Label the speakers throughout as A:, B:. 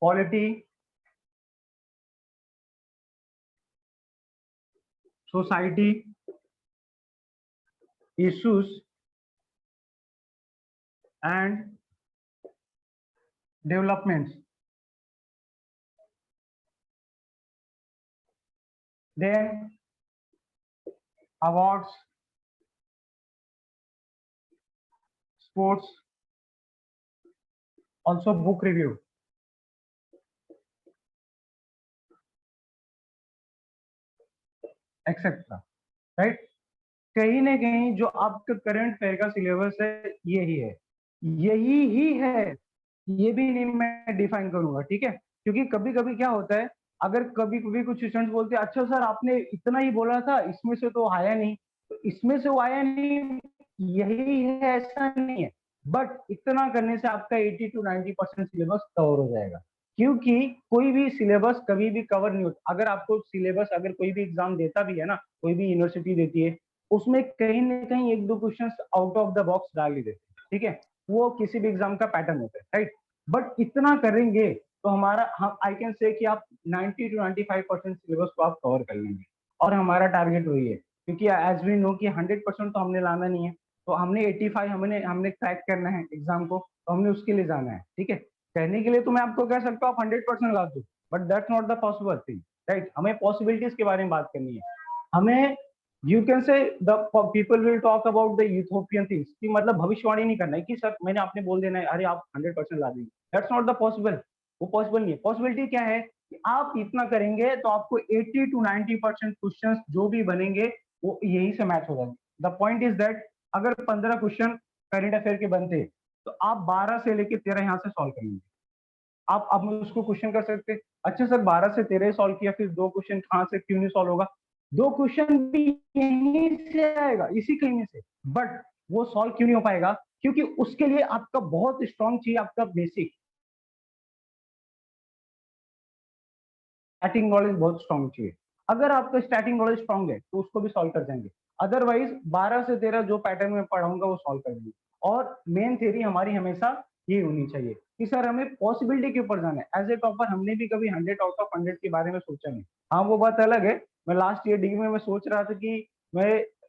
A: Polity, society, issues and developments. Then awards, sports, also book review. Etcetera, right. कहीं ना कहीं जो आपका करंट फेयर का सिलेबस है यही है, यही ही है, ये भी नहीं मैं डिफाइन करूंगा, ठीक है। क्योंकि कभी कभी क्या होता है, अगर कभी कभी कुछ स्टूडेंट्स बोलते हैं अच्छा सर आपने इतना ही बोला था, इसमें से तो आया नहीं, तो इसमें से वो आया नहीं, यही है, ऐसा नहीं है। बट इतना करने से आपका 80 to 90% सिलेबस कवर हो जाएगा, क्योंकि कोई भी सिलेबस कभी भी कवर नहीं होता। अगर आपको सिलेबस, अगर कोई भी एग्जाम देता भी है ना, कोई भी यूनिवर्सिटी देती है, उसमें कहीं ना कहीं एक दो questions out of the box डाल ही देते हैं, ठीक है। वो किसी भी एग्जाम का पैटर्न होता है, राइट। बट इतना करेंगे तो हमारा, हम आई कैन से कि आप 90 to 95% सिलेबस को आप कवर कर लेंगे, और हमारा टारगेट वही है। क्योंकि एज वी नो कि 100% तो हमने लाना नहीं है, तो हमने 85 हमने हमने क्रैक करना है एग्जाम को, तो हमने उसके लिए जाना है, ठीक है। कहने के लिए तो मैं आपको कह सकता हूँ आप 100% ला दो, but that's not the possible thing, right. हमें पॉसिबिलिटीज के बारे में बात करनी है। हमें, you can say the people will talk about the Ethiopian things, कि मतलब भविष्यवाणी नहीं करना है कि सर मैंने आपने बोल देना है अरे आप 100% ला देंगे, दैट्स नॉट द पॉसिबल। वो पॉसिबल नहीं है। पॉसिबिलिटी क्या है कि आप इतना करेंगे तो आपको 80 to 90% क्वेश्चन जो भी बनेंगे वो यही से मैच हो जाएंगे। द पॉइंट इज दैट अगर 15 क्वेश्चन करंट अफेयर के बनते तो आप 12 से लेके 13 यहाँ से सॉल्व करेंगे। आप उसको क्वेश्चन कर सकते हैं, अच्छा सर 12 से 13 सॉल्व किया, फिर दो क्वेश्चन कहाँ से क्यों नहीं सॉल्व होगा? दो क्वेश्चन भी यहीं से आएगा, इसी कहीं से, बट वो सॉल्व क्यों नहीं हो पाएगा? क्योंकि उसके लिए आपका बहुत स्ट्रॉन्ग चाहिए, आपका बेसिक स्टार्टिंग नॉलेज बहुत स्ट्रॉन्ग चाहिए। अगर आपका स्टार्टिंग नॉलेज स्ट्रॉन्ग है तो उसको भी सॉल्व कर जाएंगे, अदरवाइज 12 से 13 जो पैटर्न में पढ़ाऊंगा वो सॉल्व कर देंगे। और मेन थ्योरी हमारी हमेशा ये होनी चाहिए कि सर हमें पॉसिबिलिटी के ऊपर जाना है। एज ए टॉपर हमने भी कभी 100 आउट ऑफ 100 के बारे में सोचा नहीं। हाँ वो बात अलग है, मैं लास्ट ईयर डिग्री में मैं सोच रहा था कि मैं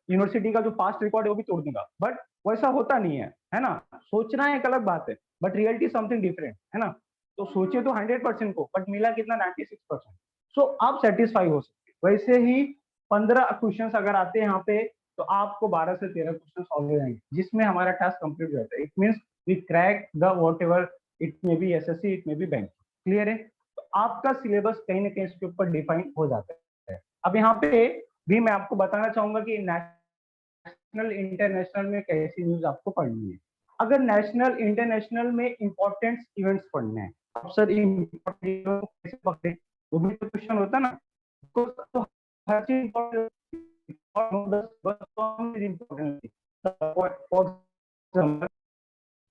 A: यूनिवर्सिटी का जो पास्ट रिकॉर्ड है वो भी तोड़ दूंगा, बट वैसा होता नहीं है ना। सोचना एक अलग बात है, बट रियलिटी समथिंग डिफरेंट है ना। तो सोचे तो 100% को, बट मिला कितना 96%। सो आप सेटिस्फाई हो सकते। वैसे ही 15 क्वेश्चन अगर आते हैं यहाँ पे तो आपको 12 से 13 क्वेश्चन सॉल्व हो जाएंगे, जिसमें हमारा टास्क कंप्लीट हो जाता है। It means we crack the whatever, it may be SSC, it may be bank. Clear है? तो आपका सिलेबस कहीं ना कहीं इसके ऊपर डिफाइन हो जाता है। अब यहाँ पे भी मैं आपको बताना चाहूंगा कि नेशनल इंटरनेशनल में कैसी न्यूज आपको पढ़नी है। अगर नेशनल इंटरनेशनल में इंपॉर्टेंट इवेंट्स पढ़ने हैं, अब सर इम्पोर्टेंट कैसे पकड़े, वो भी तो क्वेश्चन होता है ना। तो हर चीज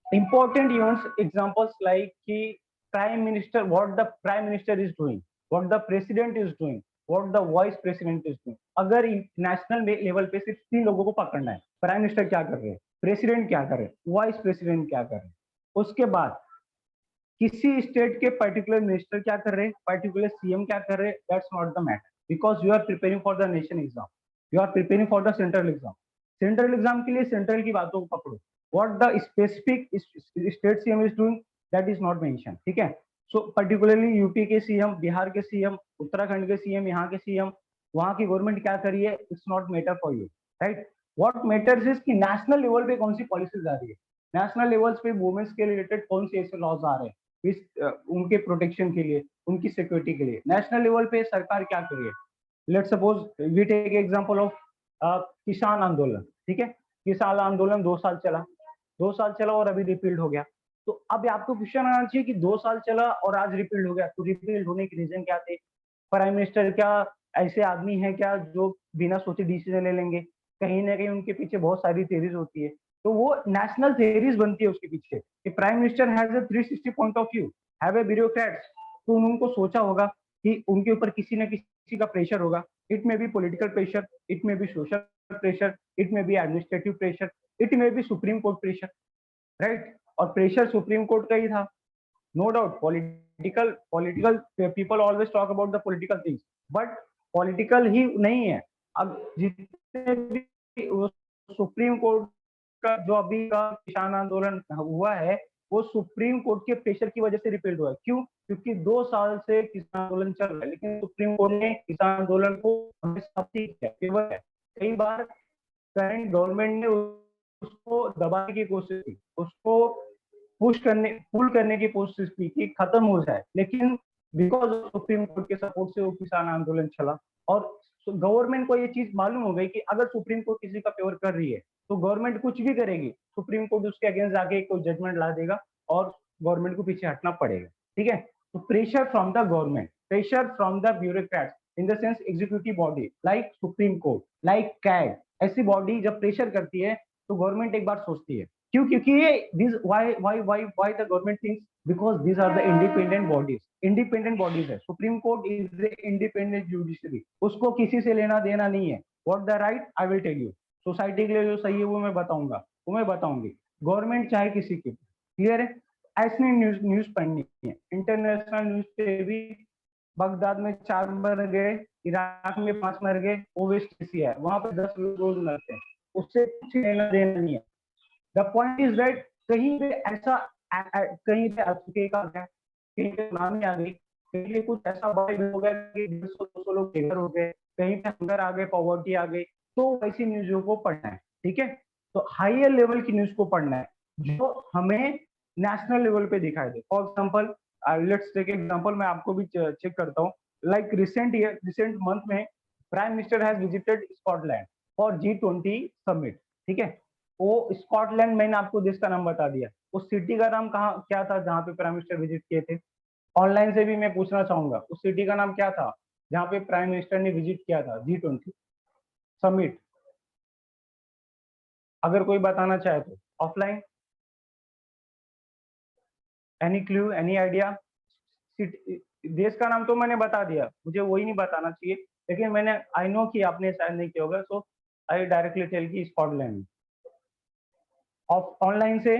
A: important events examples like कि prime minister, what the prime minister is doing, what the president is doing, what the vice president is doing। अगर नेशनल लेवल पे सिर्फ 3 लोगों को पकड़ना है, प्राइम मिनिस्टर क्या कर रहे हैं, प्रेसिडेंट क्या कर रहे हैं, वाइस प्रेसिडेंट क्या कर रहे हैं, उसके बाद किसी स्टेट के पर्टिकुलर मिनिस्टर क्या कर रहे हैं, पर्टिकुलर सीएम क्या कर रहे हैं, that's not the matter, because you are preparing for the nation exam, you are preparing for the central exam. Central exam के लिए सेंट्रल की बातों को पकड़ो, what the specific state CM is doing that is not mention, ठीक है। So particularly UP के CM, Bihar के सीएम, उत्तराखंड के सीएम, यहाँ के सीएम, वहां की गवर्नमेंट क्या कर रही है, it's not matter for you, right. What matters is कि नेशनल लेवल पे कौन सी पॉलिसीज आ रही है, नेशनल लेवल्स पे वुमेन्स के रिलेटेड कौन से ऐसे लॉज आ रहे हैं इस उनके प्रोटेक्शन के लिए, उनकी सिक्योरिटी के लिए। नेशनल लेवल पे सरकार क्या कर रही है। Let suppose we take example of किसान आंदोलन, ठीक है। किसान आंदोलन 2 साल चला, 2 साल चला और अभी रिपील्ड हो गया। तो अब आपको क्वेश्चन आना चाहिए कि 2 साल चला और आज रिपील्ड हो गया, तो रिपील्ड होने के रीजन क्या थे? प्राइम मिनिस्टर क्या ऐसे आदमी है क्या जो बिना सोचे डिसीजन ले लेंगे? कहीं ना कहीं उनके पीछे बहुत सारी थेरीज होती है, तो वो नेशनल थेरीज बनती है उसके पीछे कि prime minister has a 360 point of view, have a bureaucrats. तो उनको सोचा होगा कि उनके ऊपर किसी न किसी का प्रेशर होगा। It may be political pressure, it may be social pressure, it may be administrative pressure, it may be supreme court pressure, right. और प्रेशर सुप्रीम कोर्ट का ही था, no doubt. Political political people always talk about the political things, but political ही नहीं है। अब जितने भी सुप्रीम कोर्ट का जो अभी का किसान आंदोलन हुआ है, वो सुप्रीम कोर्ट के प्रेशर की वजह से रिपेल्ड हुआ है। क्यों? क्योंकि 2 साल से किसान आंदोलन चल रहा है, लेकिन सुप्रीम कोर्ट ने किसान आंदोलन को हमेशा फेवर है। कई बार करंट गवर्नमेंट ने उसको दबाने की कोशिश की, उसको पुल करने की कोशिश की कि खत्म हो जाए, लेकिन बिकॉज ऑफ सुप्रीम कोर्ट के सपोर्ट से वो किसान आंदोलन चला। और गवर्नमेंट को ये चीज मालूम हो गई कि अगर सुप्रीम कोर्ट किसी का फेवर कर रही है तो गवर्नमेंट कुछ भी करेगी, सुप्रीम कोर्ट उसके अगेंस्ट जाके कोई जजमेंट ला देगा और गवर्नमेंट को पीछे हटना पड़ेगा। ठीक है, तो pressure from the government, pressure from the bureaucrats in the sense executive body like supreme court, like CAG, ऐसी बॉडी जब प्रेशर करती है तो गवर्नमेंट एक बार सोचती है। क्यों? क्योंकि this why the government thinks because these are the independent bodies, independent bodies है। Supreme court is a independent judiciary, उसको किसी से लेना देना नहीं है। What the right I will tell you, society के लिए जो सही है वो मैं बताऊंगा, वो मैं बताऊंगी। गवर्नमेंट चाहे किसी की, क्लियर है? ऐसी न्यूज पढ़नी है, इंटरनेशनल न्यूज पे भी बगदाद में 4 मर गए, इराक में 5 मर गए, ओवेस्ट एशिया है, वहां पे 10 लोग रोज मरते हैं, उससे कुछ लेना देना नहीं है। द पॉइंट इज दैट कहीं पे ऐसा कहीं पे अफ्रीका आ गया, कहीं पे सुनामी आ गई, कहीं पे कुछ ऐसा बड़ा हो गया कि 150-200 लोग बेघर हो गए, कहीं पे हंगर आ गए, पॉवर्टी आ गई, तो ऐसी न्यूज़ों को पढ़ना है। ठीक है, तो हायर लेवल की न्यूज को पढ़ना है जो हमें नेशनल लेवल पे दिखाई दे। For example, let's take example, मैं आपको भी चेक करता हूँ। लाइक रिसेंट मंथ में prime minister has visited Scotland for G20 summit. ठीक है, वो स्कॉटलैंड, मैंने आपको देश का नाम बता दिया, उस सिटी का नाम कहाँ क्या था जहाँ पे प्राइम मिनिस्टर विजिट किए थे? ऑनलाइन से भी मैं पूछना चाहूंगा, उस सिटी का नाम क्या था जहाँ पे प्राइम मिनिस्टर ने विजिट किया था G20 समिट? अगर कोई बताना चाहे तो offline, any clue, any idea? देश का नाम तो मैंने बता दिया, मुझे वही नहीं बताना चाहिए, लेकिन मैंने आई नो कि आपने शायद नहीं किया होगा, सो आई डायरेक्टली टेल की स्कॉटलैंड। ऑफ ऑनलाइन से,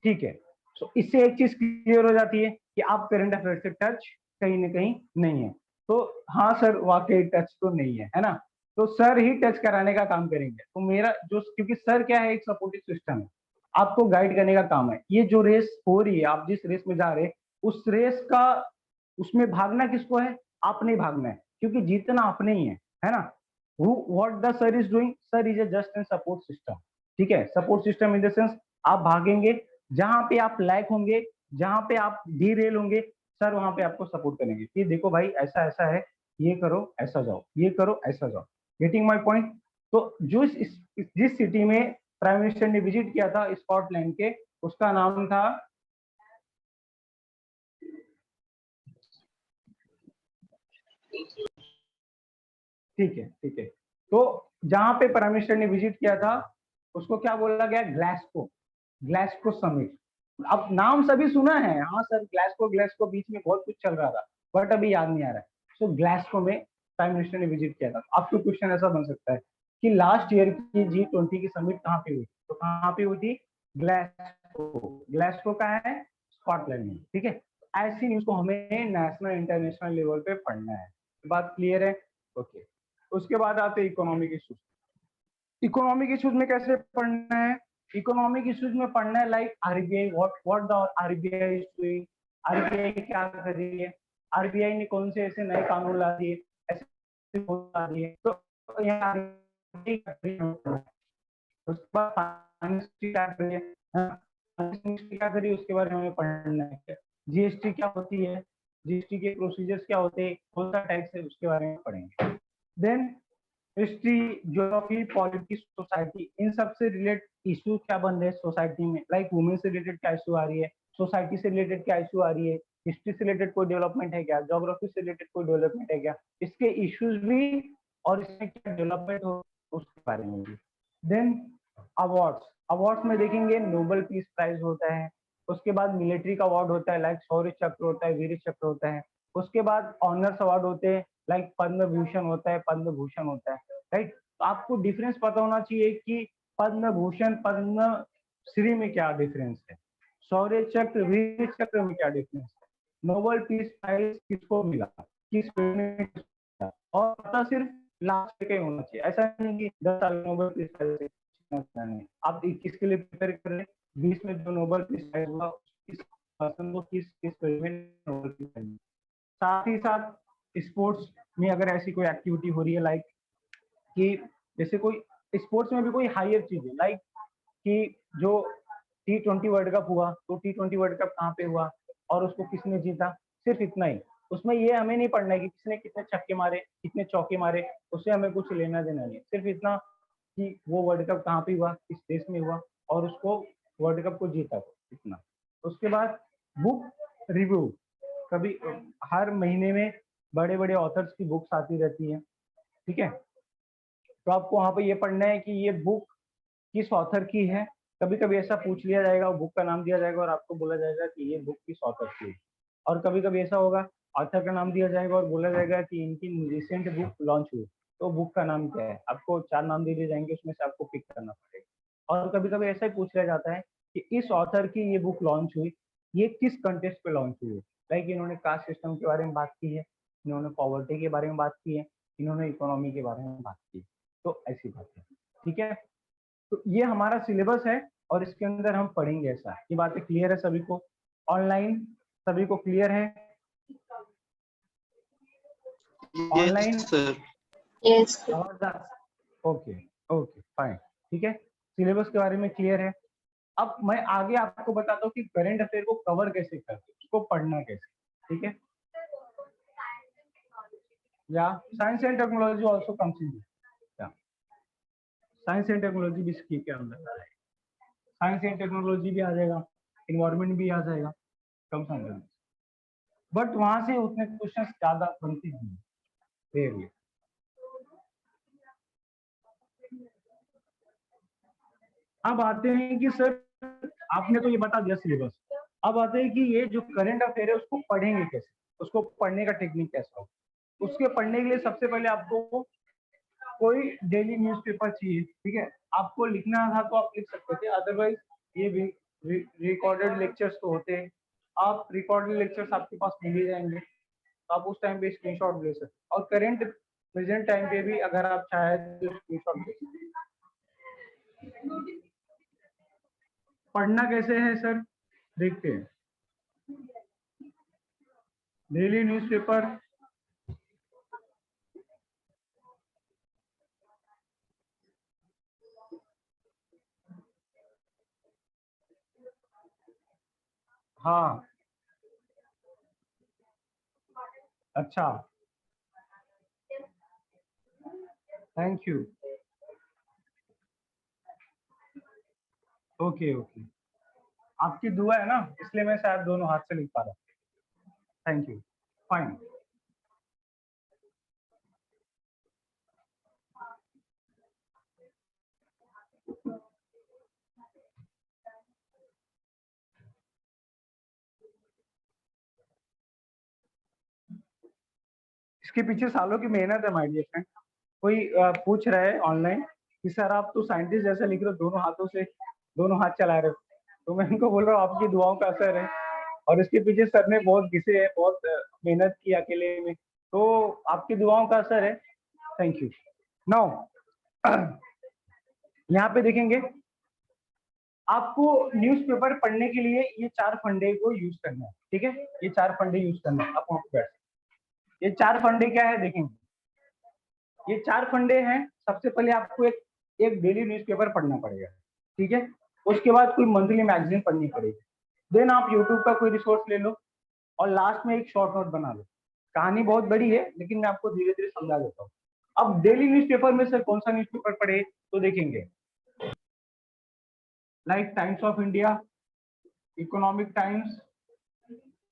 A: ठीक है। सो इससे एक चीज क्लियर हो जाती है कि आप करंट अफेयर से टच कहीं ना कहीं नहीं है। तो हाँ सर, वाकई टच तो नहीं है, है ना? तो सर ही टच कराने का काम करेंगे। तो मेरा जो, क्योंकि सर क्या है, एक सपोर्टिव सिस्टम है, आपको गाइड करने का काम है। ये जो रेस हो रही है, आप जिस रेस में जा रहे हैं, उस रेस का, उसमें भागना किसको है? आपने भागना है, क्योंकि जीतना आपने ही है ना? What the sir is doing, sir is a just an support system. ठीक है, support system in the sense आप भागेंगे, जहां पे आप लैक होंगे, जहां पे आप डीरेल होंगे, सर वहां पे आपको सपोर्ट करेंगे कि देखो भाई ऐसा ऐसा है, ये करो ऐसा जाओ, ये करो ऐसा जाओ। Getting my point? तो जो जिस सिटी में प्राइम मिनिस्टर ने विजिट किया था स्कॉटलैंड के, उसका नाम था, ठीक है ठीक है, तो जहां पे प्राइम मिनिस्टर ने विजिट किया था उसको क्या बोला गया? Glasgow, Glasgow summit. अब नाम सभी सुना है, हाँ सर, ग्लासगो ग्लासगो बीच में बहुत कुछ चल रहा था, बट अभी याद नहीं आ रहा है। सो ग्लासगो में प्राइम मिनिस्टर ने विजिट किया था। आपको क्वेश्चन ऐसा बन सकता है कि लास्ट ईयर की G20 की समिट कहाँ पे हुई? तो कहाँ पे हुई थी? ग्लासगो। ग्लासगो का है स्कॉटलैंड में। ठीक है, ऐसी न्यूज को हमें नेशनल इंटरनेशनल लेवल पे पढ़ना है। बात क्लियर है? ओके। उसके बाद आते हैं इकोनॉमिक इश्यूज। इकोनॉमिक इश्यूज में कैसे पढ़ना है? इकोनॉमिक इश्यूज में पढ़ना है like RBI, what the RBI is doing, RBI क्या कर रही है, आरबीआई ने कौन से ऐसे नए कानून ला दिए, ऐसे ला दिए, तो यहाँ उसके बाद फाइनेंस क्या कर रही है, क्या कर रही है, उसके बारे में हमें पढ़ना है। जीएसटी क्या होती है, जीएसटी के प्रोसीजर्स क्या होते हैं, कौन सा टैक्स है, उसके बारे में पढ़ेंगे। Then history, geography, politics, society, इन सब से रिलेटेड इश्यू क्या बन रहे हैं सोसाइटी में, लाइक वुमेन से रिलेटेड क्या इशू आ रही है, सोसाइटी से रिलेटेड क्या इशू आ रही है, हिस्ट्री से रिलेटेड कोई डेवलपमेंट है क्या, ज्योग्राफी से रिलेटेड कोई डेवलपमेंट है क्या, इसके इश्यूज भी और इसमें क्या डेवलपमेंट हो उसके बारे में भी। देन अवार्ड्स, अवार्ड्स में देखेंगे नोबेल पीस प्राइज होता है, उसके बाद मिलिट्री का अवार्ड होता है लाइक शौर्य चक्र होता है, वीर चक्र होता है, उसके बाद ऑनर्स अवार्ड होते हैं लाइक पद्म भूषण होता है, पद्म भूषण होता है, राइट? तो आपको डिफरेंस पता होना चाहिए कि पद्म भूषण, पद्म श्री में क्या डिफरेंस है, शौर्य चक्र वीर चक्र में क्या डिफरेंस है, नोबेल पीस प्राइज किसको मिला, किस फील्ड में किसको मिला, और पता सिर्फ लास्ट का ही होना चाहिए। ऐसा नहीं कि 10 साल नोबेल पीस प्राइज नहीं, आप 21 के लिए प्रिपेयर कर रहे हैं, 20 में जो नोबेल पीस प्राइज हुआ किस पर्सन को किस किस फील्ड में नोबेल पीस प्राइज। साथ ही साथ स्पोर्ट्स में अगर ऐसी कोई एक्टिविटी हो रही है, लाइक कि जैसे कोई स्पोर्ट्स में भी कोई हायर चीज है, लाइक कि जो T20 वर्ल्ड कप हुआ, तो T20 वर्ल्ड कप कहाँ पे हुआ और उसको किसने जीता, सिर्फ इतना ही। उसमें ये हमें नहीं पढ़ना है कि किसने कितने छक्के मारे, कितने चौके मारे, उससे हमें कुछ लेना देना नहीं, सिर्फ इतना कि वो वर्ल्ड कप कहाँ पे हुआ, किस देश में हुआ और उसको वर्ल्ड कप को जीता, इतना। उसके बाद बुक रिव्यू, कभी हर महीने में बड़े बड़े ऑथर्स की बुक्स आती रहती है, ठीक है, तो आपको वहां पे ये पढ़ना है कि ये बुक किस ऑथर की है। कभी कभी ऐसा पूछ लिया जाएगा, बुक का नाम दिया जाएगा और आपको बोला जाएगा कि ये बुक किस ऑथर की है। और कभी कभी ऐसा होगा, ऑथर का नाम दिया जाएगा और बोला जाएगा कि इनकी रिसेंट बुक लॉन्च हुई, तो बुक का नाम क्या है, आपको 4 नाम दे दिए जाएंगे, उसमें से आपको पिक करना पड़ेगा। और कभी कभी ऐसा ही पूछ लिया जाता है कि इस ऑथर की ये बुक लॉन्च हुई, ये किस कंटेस्ट पे लॉन्च हुई है, लाइक इन्होंने कास्ट सिस्टम के बारे में बात की है, इन्होंने पॉवर्टी के बारे में बात की है, इन्होंने इकोनॉमी के बारे में बात की, तो ऐसी बात है, ठीक है। तो ये हमारा सिलेबस है और इसके अंदर हम पढ़ेंगे ऐसा। ये बातें क्लियर है सभी को, ऑनलाइन सभी को क्लियर है, online?
B: Yes
A: okay okay fine, ठीक है, सिलेबस के बारे में क्लियर है। अब मैं आगे आपको बताता हूँ कि करंट अफेयर को कवर कैसे करते, उसको पढ़ना कैसे, ठीक है। या science and technology also comes in, science and technology भी इसके के अंदर आ जाएगा, साइंस एंड टेक्नोलॉजी भी आ जाएगा, इन्वायरमेंट भी आ जाएगा, कम समझ, बट वहां से उतने क्वेश्चन ज्यादा बनते नहीं, रेयरली। अब आते हैं कि सर आपने तो ये बता दिया सिलेबस, अब आते हैं कि ये जो करंट अफेयर है उसको पढ़ेंगे कैसे, उसको पढ़ने का टेक्निक कैसा हो। उसके पढ़ने के लिए सबसे पहले आपको कोई डेली न्यूज़पेपर चाहिए, ठीक है, आपको लिखना था तो आप लिख सकते थे, अदरवाइज ये रिकॉर्डेड लेक्चर्स तो होते हैं, आप रिकॉर्डेड लेक्चर्स आपके पास मिल ही जाएंगे, तो आप उस टाइम पे स्क्रीनशॉट ले सकते, और करंट प्रेजेंट टाइम पे भी अगर आप चाहे तो स्क्रीनशॉट ले सकते। पढ़ना कैसे है सर, देखते हैं, डेली न्यूज़पेपर, हाँ अच्छा, थैंक यू, ओके ओके, आपकी दुआ है ना, इसलिए मैं शायद दोनों हाथ से लिख पा रहा हूँ, थैंक यू, फाइन। इसके पीछे सालों की मेहनत है माय डियर फ्रेंड। कोई पूछ रहा है ऑनलाइन कि सर आप तो साइंटिस्ट जैसा लिख रहे हो, दोनों हाथों से दोनों हाथ चला रहे हो, तो मैं उनको बोल रहा हूँ आपकी दुआओं का असर है, और इसके पीछे सर ने बहुत घिसे है, बहुत मेहनत की अकेले में, तो आपकी दुआओं का असर है, थैंक यू। नाउ यहाँ पे देखेंगे, आपको न्यूज़पेपर पढ़ने के लिए ये 4 फंडे को यूज करना है, ठीक है, ये 4 फंडे यूज करना है, आप वहां पे बैठ, ये 4 फंडे क्या है देखेंगे, ये 4 फंडे हैं। सबसे पहले आपको एक डेली न्यूज़पेपर पढ़ना पड़ेगा, ठीक है, उसके बाद कोई मंथली मैगजीन पढ़नी पड़ेगी, देन आप यूट्यूब का कोई रिसोर्स ले लो और लास्ट में एक शॉर्ट नोट बना लो। कहानी बहुत बड़ी है लेकिन मैं आपको धीरे धीरे समझा देता हूँ। अब डेली न्यूज़पेपर में से कौन सा न्यूज़पेपर पढ़े, तो देखेंगे like times of India, economic times,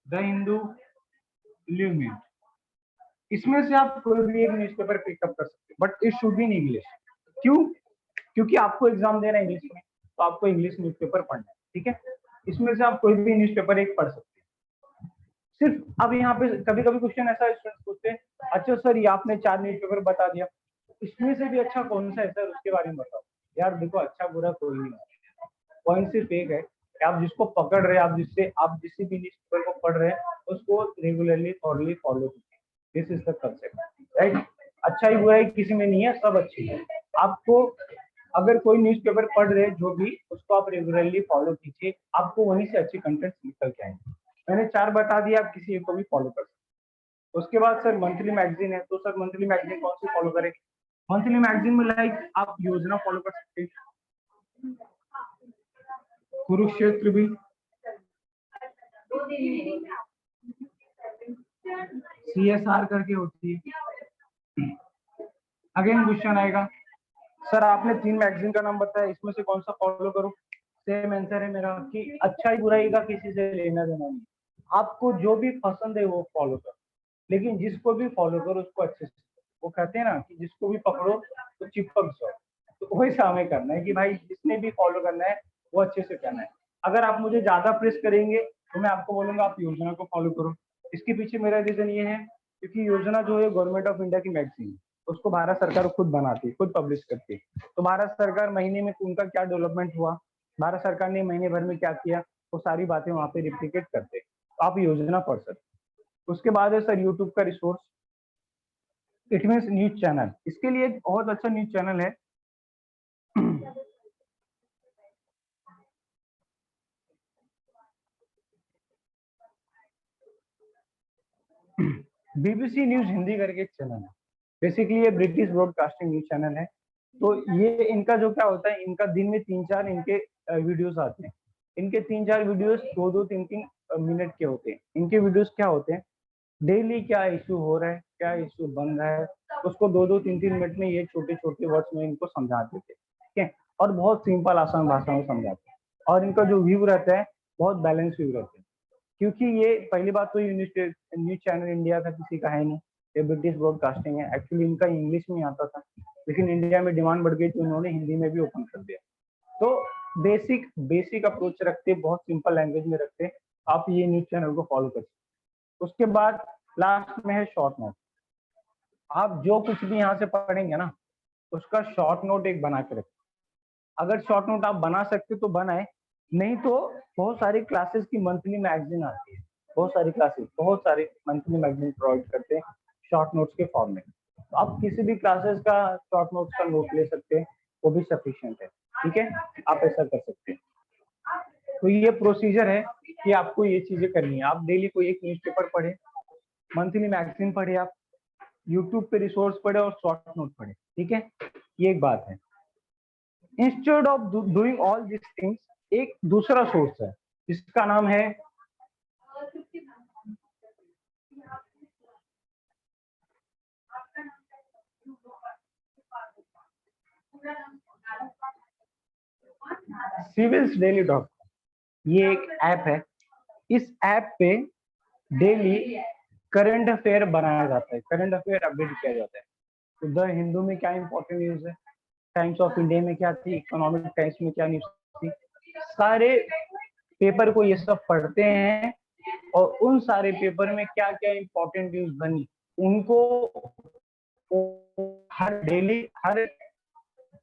A: the Hindu, live minute, इसमें से आप कोई भी एक न्यूज़पेपर पिकअप कर सकते हैं, but it should be in English. क्यों? क्योंकि आपको एग्जाम देना है इंग्लिश में, तो आपको इंग्लिश न्यूज़पेपर पढ़ना है, ठीक है, इसमें से आप कोई भी न्यूज़पेपर एक पढ़ सकते हैं सिर्फ। अब यहाँ पे कभी कभी क्वेश्चन ऐसा स्टूडेंट्स पूछते हैं, अच्छा सर ये आपने 4 न्यूज़पेपर बता दिया, इसमें से भी अच्छा कौन सा है सर, उसके बारे में बताओ। यार देखो, अच्छा बुरा कोई नहीं है, पॉइंट सिर्फ एक है कि आप जिसको पकड़ रहे हैं, आप जिस भी न्यूज़पेपर को पढ़ रहे हैं उसको रेगुलरली थॉरली फॉलो कीजिए। This is the concept, right. अच्छाई बुराई किसी में नहीं है, सब अच्छी है। आपको अगर कोई न्यूज़पेपर पढ़ रहे हैं जो भी, उसको आप रेगुलरली फॉलो कीजिए, आपको वहीं से अच्छे कंटेंट निकल के आएंगे। मैंने 4 बता दिया, आप किसी एक को भी फॉलो कर सकते हैं। उसके बाद सर मंथली मैगजीन है, तो सर मंथली मैगजीन कौन सी फॉलो करें? मंथली मैगजीन में लाइक आप योजना फॉलो कर सकते हैं, कुरुक्षेत्र भी, CSR करके होती है। अगेन क्वेश्चन आएगा, सर आपने 3 मैगजीन का नाम बताया, इसमें से कौन सा फॉलो करूं? सेम आंसर है मेरा कि अच्छाई बुराई का किसी से लेना देना नहीं, आपको जो भी पसंद है वो फॉलो करो, लेकिन जिसको भी फॉलो करो उसको अच्छे से। वो कहते हैं ना कि जिसको भी पकड़ो तो चिपक जाओ, तो वैसा हमें करना है कि भाई जिसने भी फॉलो करना है वो अच्छे से करना है। अगर आप मुझे ज्यादा प्रेस करेंगे तो मैं आपको बोलूंगा आप योजना को फॉलो करो। इसके पीछे मेरा रीजन ये है क्योंकि योजना जो है गवर्नमेंट ऑफ इंडिया की मैगजीन है, उसको भारत सरकार खुद बनाती है, खुद पब्लिश करती है। तो भारत सरकार महीने में उनका क्या डेवलपमेंट हुआ, भारत सरकार ने महीने भर में क्या किया, वो सारी बातें वहां पे रिप्लिकेट करते हैं। तो आप योजना पढ़ सकते। उसके बाद है सर यूट्यूब का resource, it means news channel. इसके लिए एक बहुत अच्छा न्यूज चैनल है BBC न्यूज हिंदी करके एक चैनल है। बेसिकली ये ब्रिटिश ब्रॉडकास्टिंग न्यूज चैनल है। तो ये इनका जो क्या होता है, इनका दिन में 3-4 इनके वीडियोस आते हैं। इनके 3-4 वीडियोस 2-2 3-3 मिनट के होते हैं। इनके वीडियोस क्या होते हैं, डेली क्या इशू हो रहा है, क्या इशू बन रहा है, उसको 2-2 3-3 मिनट में ये छोटे छोटे वर्ड्स में इनको समझा देते हैं, ठीक है। और बहुत सिंपल आसान भाषा में समझाते हैं। और इनका जो व्यू रहता है बहुत बैलेंस व्यू रहता है, क्योंकि ये पहली बात तो ये न्यूज चैनल इंडिया का किसी का है नहीं, ये ब्रिटिश ब्रॉडकास्टिंग है। एक्चुअली इनका इंग्लिश में आता था, लेकिन इंडिया में डिमांड बढ़ गई तो इन्होंने हिंदी में भी ओपन कर दिया। तो बेसिक बेसिक अप्रोच रखते, बहुत सिंपल लैंग्वेज में रखते, आप ये न्यूज चैनल को फॉलो कर सकते। उसके बाद लास्ट में है शॉर्ट नोट। आप जो कुछ भी यहाँ से पढ़ेंगे ना, उसका शॉर्ट नोट एक बना के रखें। अगर शॉर्ट नोट आप बना सकते तो बनाए, नहीं तो बहुत सारी क्लासेस की मंथली मैगजीन आती है, बहुत सारी क्लासेस बहुत सारे मंथली मैगजीन प्रोवाइड करते हैं शॉर्ट नोट्स के फॉर्म में। तो आप किसी भी क्लासेस का शॉर्ट नोट्स का नोट ले सकते हैं, वो भी सफिशियंट है, ठीक है। आप ऐसा कर सकते हैं। तो ये प्रोसीजर है कि आपको ये चीजें करनी है। आप डेली कोई एक न्यूज़पेपर पढ़े, मंथली मैगजीन पढ़े, आप यूट्यूब पे रिसोर्स पढ़े और शॉर्ट नोट पढ़े, ठीक है। ये एक बात है। Instead of doing all this things, एक दूसरा सोर्स है जिसका नाम है civilsdaily.com। ये एक ऐप है। इस ऐप पे डेली करंट अफेयर बनाया जाता है, करंट अफेयर अपडेट किया जाता है। तो द हिंदू में क्या इंपॉर्टेंट न्यूज है, टाइम्स ऑफ इंडिया में क्या थी, इकोनॉमिक टाइम्स में क्या न्यूज थी, सारे पेपर को ये सब पढ़ते हैं और उन सारे पेपर में क्या क्या इंपॉर्टेंट न्यूज बनी उनको हर डेली हर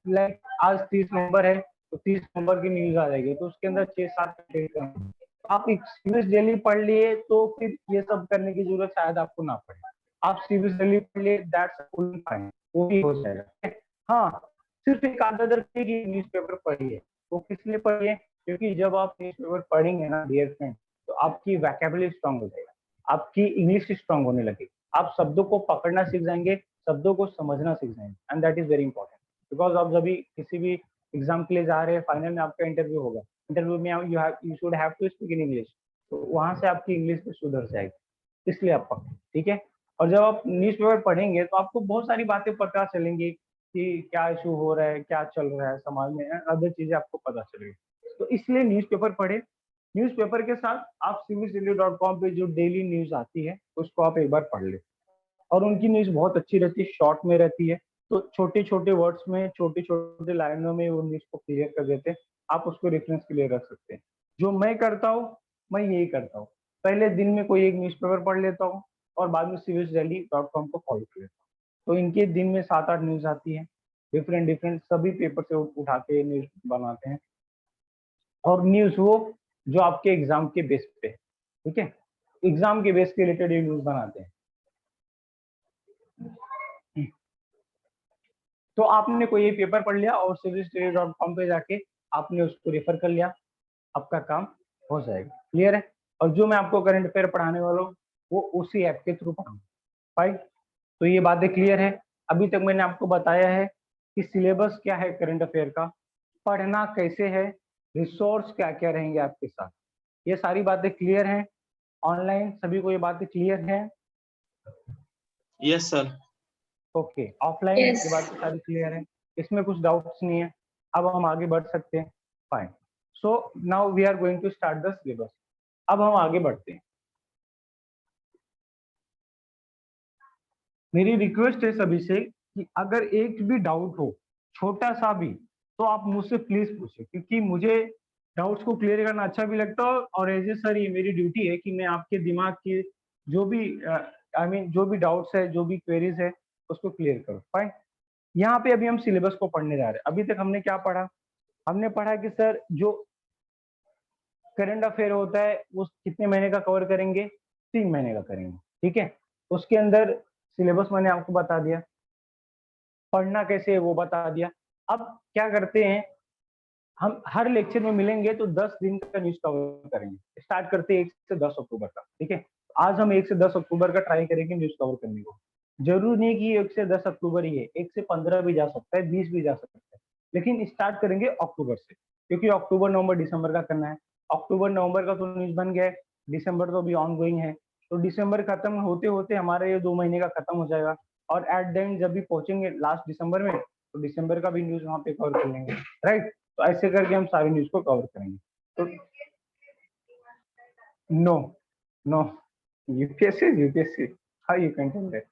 A: लाइक आज 30 नवंबर है तो 30 नवंबर की न्यूज आ जाएगी, तो उसके अंदर 6-7 आप सीरीज डेली पढ़ लिए तो फिर ये सब करने की जरूरत शायद आपको ना पड़े। आप सीरीज डेली पढ़ लिए, दैट्स फुल फाइन, वो भी हो जाएगा। हाँ, सिर्फ एक आदत रखिए कि न्यूज़पेपर पढ़िए। वो किस लिए पढ़िए, क्योंकि जब आप न्यूज़पेपर पढ़ेंगे ना डियर फ्रेंड, तो आपकी वैकेबुलरी स्ट्रांग हो जाएगा, आपकी इंग्लिश स्ट्रांग होने लगेगी, आप शब्दों को पकड़ना सीख जाएंगे, शब्दों को समझना सीख जाएंगे, and that is very important. Because आप जब भी किसी भी एग्जाम के लिए जा रहे हैं, फाइनल में आपका इंटरव्यू होगा, इंटरव्यू में you should have to speak in English, तो वहां से आपकी इंग्लिश भी सुधर जाएगी, इसलिए आप पढ़ें, ठीक है। और जब आप न्यूज़पेपर पढ़ेंगे तो आपको बहुत सारी बातें पता चलेंगी कि क्या इशू हो रहा है, क्या चल रहा है समाज में, अदर चीजें आपको पता चलेगी। तो इसलिए न्यूज़पेपर पढ़े। न्यूज़पेपर के साथ आप civildaily.com पे जो डेली न्यूज आती है उसको आप एक बार पढ़ ले, और उनकी न्यूज बहुत अच्छी रहती है, शॉर्ट में रहती है, तो छोटे छोटे वर्ड्स में छोटे छोटे लाइनों में वो न्यूज को क्लियर कर देते हैं। आप उसको रेफरेंस के लिए रख सकते हैं। जो मैं करता हूँ, मैं यही करता हूँ, पहले दिन में कोई एक न्यूज़पेपर पढ़ लेता हूँ और बाद में civildaily.com को फॉलो कर लेता हूँ। तो इनके दिन में 7-8 न्यूज आती है, डिफरेंट डिफरेंट सभी पेपर से उठा के न्यूज बनाते हैं। और न्यूज वो जो आपके एग्जाम के बेस पे, ठीक है, एग्जाम के बेस के रिलेटेड ये न्यूज बनाते हैं। तो आपने कोई ये पेपर पढ़ लिया और civilstudy.com पे जाके आपने उसको रेफर कर लिया, आपका काम हो जाएगा। क्लियर है? और जो मैं आपको करंट अफेयर पढ़ाने वाला हूँ वो उसी ऐप के थ्रू पढ़ाऊंगा। फाइन, तो ये बातें क्लियर है। अभी तक मैंने आपको बताया है कि सिलेबस क्या है करंट अफेयर का, पढ़ना कैसे है, रिसोर्स क्या क्या रहेंगे आपके साथ, ये सारी बातें क्लियर हैं। ऑनलाइन सभी को ये बातें क्लियर हैं?
B: Yes sir.
A: Okay, offline
C: Yes.
A: ये बातें सारी क्लियर है, इसमें कुछ डाउट्स नहीं है। अब हम आगे बढ़ सकते हैं। Fine, so now we are going to start the syllabus. अब हम आगे बढ़ते हैं। मेरी रिक्वेस्ट है सभी से कि अगर एक भी डाउट हो, छोटा सा भी, तो आप मुझसे प्लीज पूछिए, क्योंकि मुझे डाउट्स को क्लियर करना अच्छा भी लगता है और एज ए सर ये मेरी ड्यूटी है कि मैं आपके दिमाग की जो भी जो भी डाउट्स है, जो भी क्वेरीज है, उसको क्लियर करूँ। फाइन, यहाँ पे अभी हम सिलेबस को पढ़ने जा रहे हैं। अभी तक हमने क्या पढ़ा? हमने पढ़ा कि सर जो करंट अफेयर होता है वो कितने महीने का कवर करेंगे? 3 महीने का करेंगे, ठीक है। उसके अंदर सिलेबस मैंने आपको बता दिया, पढ़ना कैसे है वो बता दिया। अब क्या करते हैं, हम हर लेक्चर में मिलेंगे तो 10 दिन का न्यूज कवर करेंगे। स्टार्ट करते हैं 1 से 10 अक्टूबर का, ठीक है। आज हम 1 से 10 अक्टूबर का ट्राई करेंगे न्यूज कवर करने को। जरूरी नहीं कि 1 से 10 अक्टूबर ही है, 1 से 15 भी जा सकता है, 20 भी जा सकता है, लेकिन स्टार्ट करेंगे अक्टूबर से, क्योंकि अक्टूबर नवंबर दिसंबर का करना है। अक्टूबर नवंबर का तो न्यूज बन गया है, दिसंबर तो अभी ऑन गोइंग है, तो दिसंबर खत्म होते होते हमारा ये 2 महीने का खत्म हो जाएगा। और एट द एंड जब भी पहुंचेंगे लास्ट दिसंबर में, तो दिसंबर का भी न्यूज वहां पे कवर कर लेंगे, राइट। तो ऐसे करके हम सारी न्यूज को कवर करेंगे। तो no no, UPSC how you can tell that?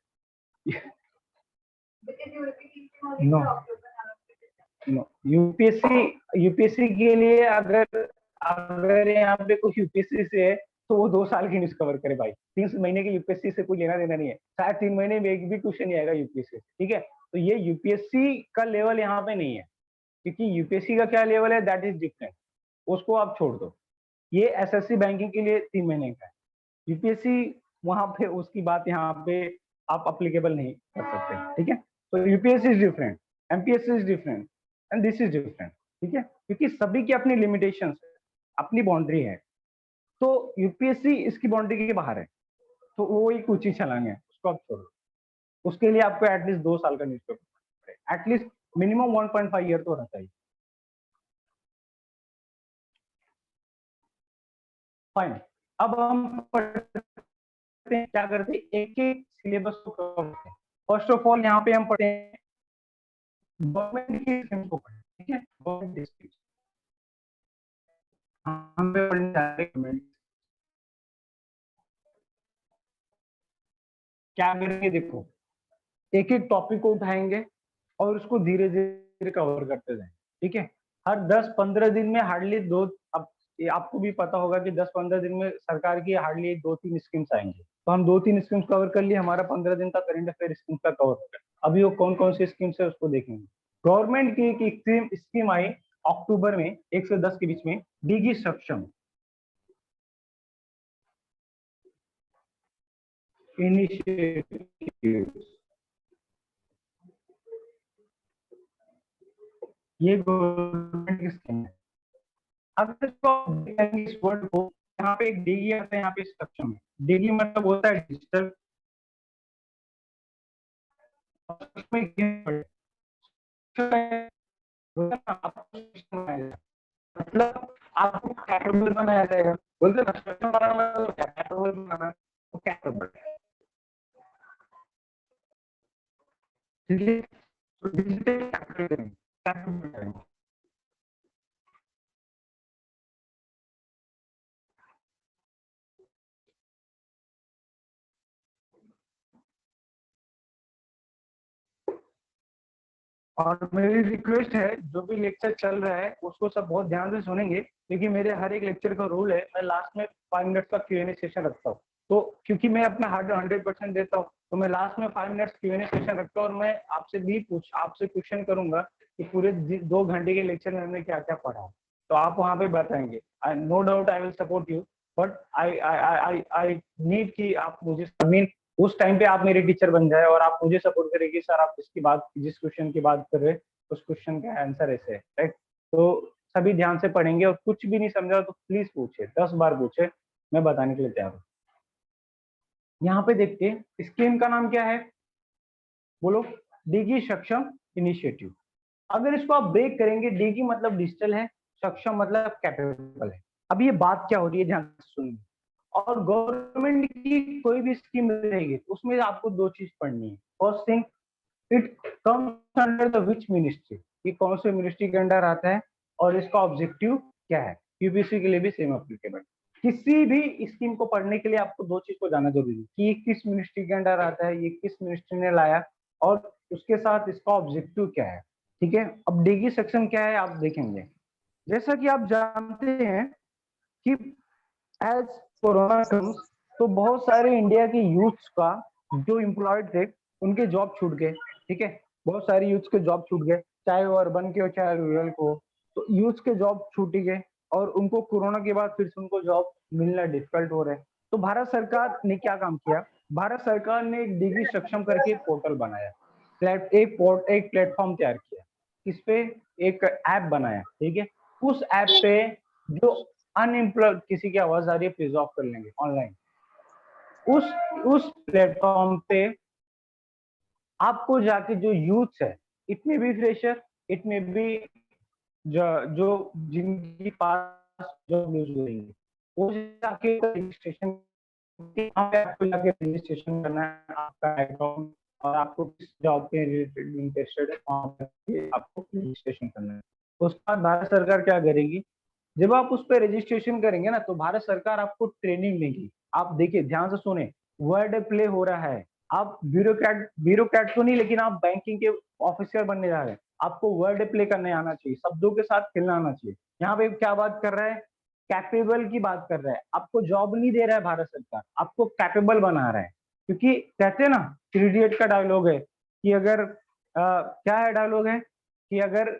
A: No no, UPSC के लिए अगर अगर यहाँ पे कुछ यूपीएससी से है तो वो 2 साल की न्यूज कवर करे भाई। 3 महीने की यूपीएससी से कोई लेना देना नहीं है, शायद 3 महीने में एक भी क्वेश्चन नहीं आएगा यूपीएससी, ठीक है। तो ये यूपीएससी का लेवल यहाँ पे नहीं है, क्योंकि यूपीएससी का क्या लेवल है दैट इज डिफरेंट, उसको आप छोड़ दो। ये एसएससी बैंकिंग के लिए 3 महीने का है, यूपीएससी वहां पे उसकी बात यहाँ पे आप अप्लीकेबल नहीं कर सकते, ठीक है। तो UPSC is different, MPSC is different and this is different, ठीक है, क्योंकि सभी की अपनी लिमिटेशंस है, अपनी बाउंड्री है। तो यूपीएससी इसकी बाउंड्री के बाहर है, तो वो एक ऊंची छलांग है, उसको आप छोड़ो। उसके लिए आपको एटलीस्ट 2 साल का news paper, at least minimum 1.5 year तो रहना चाहिए। फाइन, अब हम क्या करते हैं, एक एक सिलेबस को कवर करते हैं। फर्स्ट ऑफ ऑल यहाँ पे हम पढ़ते हैं गवर्नमेंट की स्कीम को पढ़ें, ठीक है। गवर्नमेंट स्कीम हम पे पढ़ने जा रहे हैं। क्या करेंगे, देखो एक एक टॉपिक को उठाएंगे और उसको धीरे धीरे कवर करते जाएंगे, ठीक है। हर 10-15 दिन में हार्डली दो, अब ये आपको भी पता होगा कि 10-15 दिन में सरकार की हार्डली 2-3 स्कीम्स आएंगे, तो हम 2-3 स्कीम्स कवर कर लिए, हमारा 15 दिन का करंट अफेयर स्कीम का कवर हो गया। अभी वो कौन कौन सी स्कीम्स है उसको देखेंगे। गवर्नमेंट की एक स्कीम आई अक्टूबर में 1 से 10 के बीच में, डीजी सक्षम इनिशिएटिव, ये गवर्नमेंट की स्कीम है। अगर इसको देखेंगे इस वर्ड को, यहाँ पे एक डीगी आता है, यहाँ पे सक्षम है। डीगी मतलब होता है डिजिटल, मतलब आपको कैपेबल बनाया जाएगा, बोलते ना सक्षम बनाना, कैपेबल बनाना, तो कैपेबल, ठीक है। तो डिजिटल कैपेबल, और मेरी रिक्वेस्ट है जो भी लेक्चर चल रहा है उसको सब बहुत ध्यान से सुनेंगे, क्योंकि मेरे हर एक लेक्चर का रूल है मैं लास्ट में 5 मिनट का Q&A सेशन रखता हूँ। तो क्योंकि मैं अपना 100% देता हूँ, तो मैं लास्ट में 5 मिनट Q&A सेशन रखता हूँ, और मैं आपसे क्वेश्चन करूंगा कि पूरे 2 घंटे के लेक्चर में हमने क्या क्या पढ़ा। तो आप वहाँ पे बताएंगे। No doubt I will support you, but I need कि आप मुझे उस टाइम पे आप मेरे टीचर बन जाए और आप मुझे सपोर्ट करें कि सर आप इसकी बात, जिस क्वेश्चन की बात कर रहे हैं उस क्वेश्चन का आंसर ऐसे है, राइट। तो सभी ध्यान से पढ़ेंगे और कुछ भी नहीं समझा तो प्लीज पूछे, 10 बार पूछे, मैं बताने के लिए तैयार हूँ। यहाँ पे देखते स्कीम का नाम क्या है, बोलो, डिगी सक्षम इनिशिएटिव। अगर इसको आप ब्रेक करेंगे, डिगी मतलब डिजिटल है, सक्षम मतलब कैपेबल है। अब ये बात क्या हो रही है, ध्यान से सुनिए। और गवर्नमेंट की कोई भी स्कीम रहेगी उसमें आपको दो चीज पढ़नी है। First thing, it comes under the which ministry, ये कौन से मिनिस्ट्री के अंडर आता है और इसका ऑब्जेक्टिव क्या है। यूपीएससी के लिए भी सेम एप्लीकेबल। किसी भी स्कीम को पढ़ने के लिए आपको दो चीज को जानना जरूरी है कि ये किस मिनिस्ट्री के अंडर आता है, ये किस मिनिस्ट्री ने लाया, और उसके साथ इसका ऑब्जेक्टिव क्या है। ठीक है, अब डिगी सेक्शन क्या है आप देखेंगे। जैसा कि आप जानते हैं कि एज कोरोना कम्स, तो बहुत सारे इंडिया के यूथ्स का जो एम्प्लॉयड थे उनके जॉब छूट गए। ठीक है, बहुत सारे यूथ्स के जॉब छूट गए, चाहे वो अर्बन के हो चाहे रूरल को हो। तो यूथ्स के जॉब छूट गए और उनको कोरोना के बाद फिर से उनको जॉब मिलना डिफिकल्ट हो रहा है। तो भारत सरकार ने क्या काम किया, भारत सरकार ने एक डिग्री सक्षम करके एक पोर्टल बनाया, एक प्लेटफॉर्म तैयार किया, इस पे एक ऐप बनाया। ठीक है, उस ऐप पे जो अनएम्प्लॉयड, किसी की आवाज आ रही है प्लीज ऑफ कर लेंगे ऑनलाइन। उस प्लेटफॉर्म पे आपको जाके जो यूथ है, इतने भी फ्रेशर, इतने भी जो जिनके पास जॉब यूज हो रही है, वो जाके रजिस्ट्रेशन, आपको जाके रजिस्ट्रेशन करना है, आपका बैकग्राउंड और आपको किस जॉब के रिलेटेड इंटरेस्टेड है आपको रजिस्ट्रेशन करना है। उसके बाद भारत सरकार क्या करेगी, जब आप उस पर रजिस्ट्रेशन करेंगे ना तो भारत सरकार आपको ट्रेनिंग देगी। आप देखिए ध्यान से सुने, वर्ड प्ले हो रहा है। आप ब्यूरोक्रेट तो नहीं, लेकिन आप बैंकिंग के ऑफिसर बनने जा रहे हैं, आपको वर्ड प्ले करने आना चाहिए, शब्दों के साथ खेलना आना चाहिए। यहाँ पे क्या बात कर रहा है, कैपेबल की बात कर रहा है। आपको जॉब नहीं दे रहा है भारत सरकार, आपको कैपेबल बना रहा है। क्योंकि कहते हैं ना, थ्री इडियट का डायलॉग है कि अगर क्या है डायलॉग है कि अगर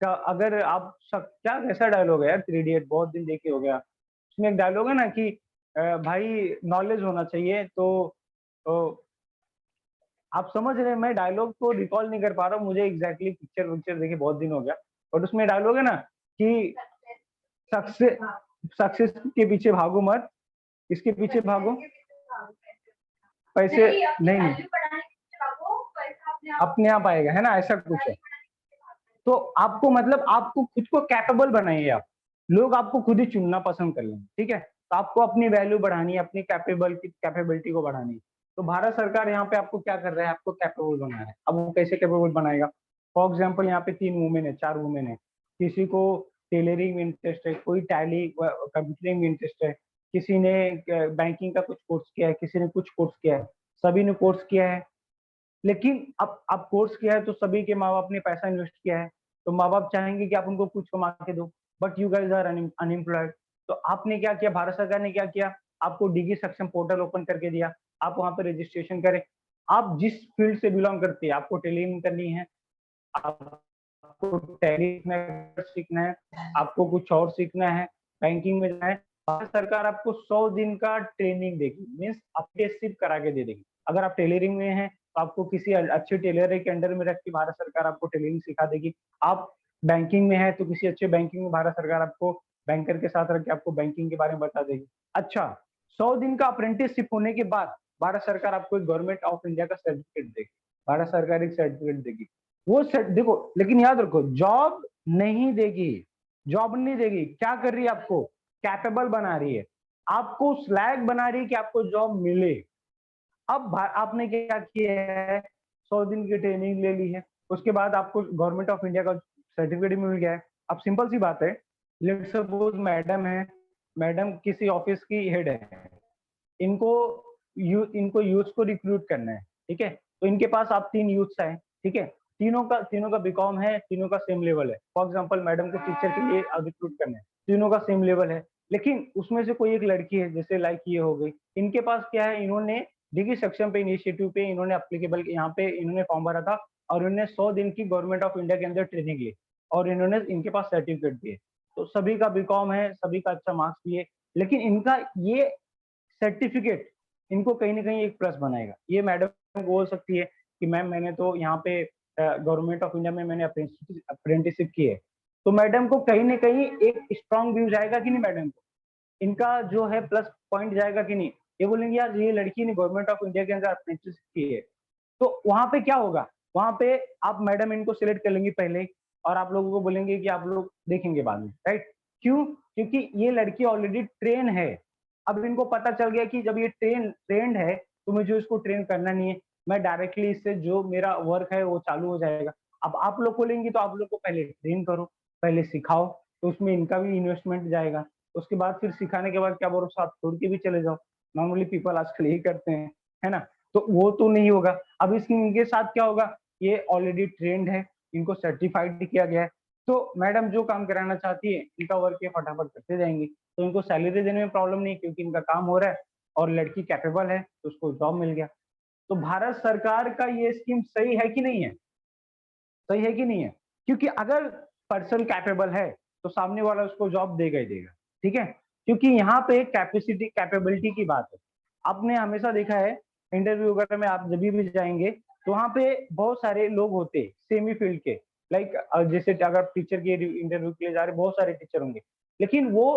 A: आप क्या कैसा डायलॉग है यार, थ्री इडियट बहुत दिन देखे हो गया। उसमें एक डायलॉग है ना कि भाई नॉलेज होना चाहिए, तो आप समझ रहे हैं। मैं डायलॉग को रिकॉल नहीं कर पा रहा हूँ, मुझे एग्जैक्टली पिक्चर देखे बहुत दिन हो गया। और उसमें डायलॉग है ना कि सक्सेस सक्सेस के पीछे भागो मत, इसके पीछे भागो, पैसे नहीं, अपने आप आएगा, है ना, ऐसा कुछ है। तो आपको मतलब आपको खुद को कैपेबल बनाइए, आप लोग आपको खुद ही चुनना पसंद कर लेंगे। ठीक है, तो आपको अपनी वैल्यू बढ़ानी है, अपनी कैपेबिलिटी को बढ़ानी है। तो भारत सरकार यहाँ पे आपको क्या कर रहा है, आपको कैपेबल बना रहा है। अब वो कैसे कैपेबल बनाएगा, फॉर एग्जाम्पल यहाँ पे 3 वुमेन है, 4 वुमेन है, किसी को टेलरिंग में इंटरेस्ट है, कोई टैली कंप्यूटरिंग में इंटरेस्ट है, किसी ने बैंकिंग का कुछ कोर्स किया है, किसी ने कुछ कोर्स किया है, सभी ने कोर्स किया है। लेकिन अब कोर्स किया है तो सभी के माँ बाप ने पैसा इन्वेस्ट किया है, तो माँ बाप चाहेंगे कि आप उनको कुछ कमा के दो, but you guys are unemployed. तो आपने क्या किया, भारत सरकार ने क्या किया, आपको डिगी सक्षम पोर्टल ओपन करके दिया, आप वहां पे रजिस्ट्रेशन करें। आप जिस फील्ड से बिलोंग करते हैं, आपको टेलिंग करनी है, आपको टैली सीखना है, आपको कुछ और सीखना है, बैंकिंग में जाना है, भारत सरकार आपको 100 दिन का ट्रेनिंग देगी, मीन्स अप्रेंटिसशिप करा के दे देगी। अगर आप टेलरिंग में हैं तो आपको किसी अच्छे टेलर के अंडर में रख के भारत सरकार आपको टेलरिंग सिखा देगी। आप बैंकिंग में है तो किसी अच्छे बैंकिंग में भारत सरकार आपको बैंकर के साथ रख के आपको बैंकिंग के बारे में बता देगी। अच्छा, 100 दिन का अप्रेंटिसशिप होने के बाद भारत सरकार आपको एक गवर्नमेंट ऑफ इंडिया का सर्टिफिकेट देगी, भारत सरकार एक सर्टिफिकेट देगी। वो देखो, लेकिन याद रखो, जॉब नहीं देगी, जॉब नहीं देगी। क्या कर रही है, आपको कैपेबल बना रही है, आपको स्लैग बना रही है कि आपको जॉब मिले। अब आपने क्या किया है, 100 दिन की ट्रेनिंग ले ली है, उसके बाद आपको गवर्नमेंट ऑफ इंडिया का सर्टिफिकेट मिल गया है। अब सिंपल सी बात है, लेट्स सपोज मैडम है, मैडम किसी ऑफिस की हेड है, इनको इनको यूथ को रिक्रूट करना है। ठीक है, तो इनके पास आप 3 यूथ्स हैं। ठीक है, तीनों का बीकॉम है, तीनों का सेम लेवल है। फॉर एग्जांपल मैडम को टीचर के लिए रिक्रूट करना है, तीनों का सेम लेवल है, लेकिन उसमें से कोई एक लड़की है, जैसे लाइक ये हो गई, इनके पास क्या है, इन्होंने डिग्री सक्षम पे इनिशिएटिव पे इन्होंने अप्लीकेबल यहाँ पे इन्होंने फॉर्म भरा था और इन्होंने 100 दिन की गवर्नमेंट ऑफ इंडिया के अंदर ट्रेनिंग ली और इन्होंने इनके पास सर्टिफिकेट दिए। तो सभी का बीकॉम है, सभी का अच्छा मार्क्स भी है, लेकिन इनका ये सर्टिफिकेट इनको कहीं ना कहीं एक प्लस बनाएगा। ये मैडम बोल सकती है कि मैम मैंने तो यहाँ पे गवर्नमेंट ऑफ इंडिया में मैंने अप्रेंटिसशिप की है, तो मैडम को कहीं ना कहीं एक स्ट्रांग व्यू जाएगा कि नहीं, मैडम को इनका जो है प्लस पॉइंट जाएगा कि नहीं। ये बोलेंगे यार ये लड़की ने गवर्नमेंट ऑफ इंडिया के अंदर अप्रेंटिसशिप की है, तो वहां पे क्या होगा, वहां पे आप मैडम इनको सिलेक्ट कर लेंगी पहले ही, और आप लोगों को बोलेंगे कि आप लोग देखेंगे बाद में, राइट। क्यों? क्योंकि ये लड़की ऑलरेडी ट्रेन है। अब इनको पता चल गया कि जब ये ट्रेंड है तो मुझे इसको ट्रेन करना नहीं है, मैं डायरेक्टली इससे जो मेरा वर्क है वो चालू हो जाएगा। अब आप लोग को लेंगी तो आप लोग को पहले ट्रेन करो, पहले सिखाओ, तो उसमें इनका भी इन्वेस्टमेंट जाएगा। उसके बाद फिर सिखाने के बाद क्या भरोसा आप छोड़ के भी चले जाओ, नॉर्मली पीपल आजकल यही करते हैं, है ना। तो वो तो नहीं होगा। अब इनके साथ क्या होगा, ये ऑलरेडी ट्रेंड है, इनको सर्टिफाइड किया गया है, तो मैडम जो काम कराना चाहती है इनका वर्क ये फटाफट करते जाएंगी, तो इनको सैलरी देने में प्रॉब्लम नहीं, क्योंकि इनका काम हो रहा है और लड़की कैपेबल है तो उसको जॉब मिल गया। तो भारत सरकार का ये स्कीम सही है कि नहीं है? सही है कि नहीं है? क्योंकि अगर पर्सन कैपेबल है तो सामने वाला उसको जॉब देगा ही देगा, ठीक है। क्योंकि यहाँ पे कैपेसिटी कैपेबिलिटी की बात है। आपने हमेशा देखा है इंटरव्यू वगैरह में आप जब भी जाएंगे तो वहाँ पे बहुत सारे लोग होते हैं सेमी फील्ड के, लाइक जैसे अगर टीचर के इंटरव्यू के लिए जा रहे बहुत सारे टीचर होंगे, लेकिन वो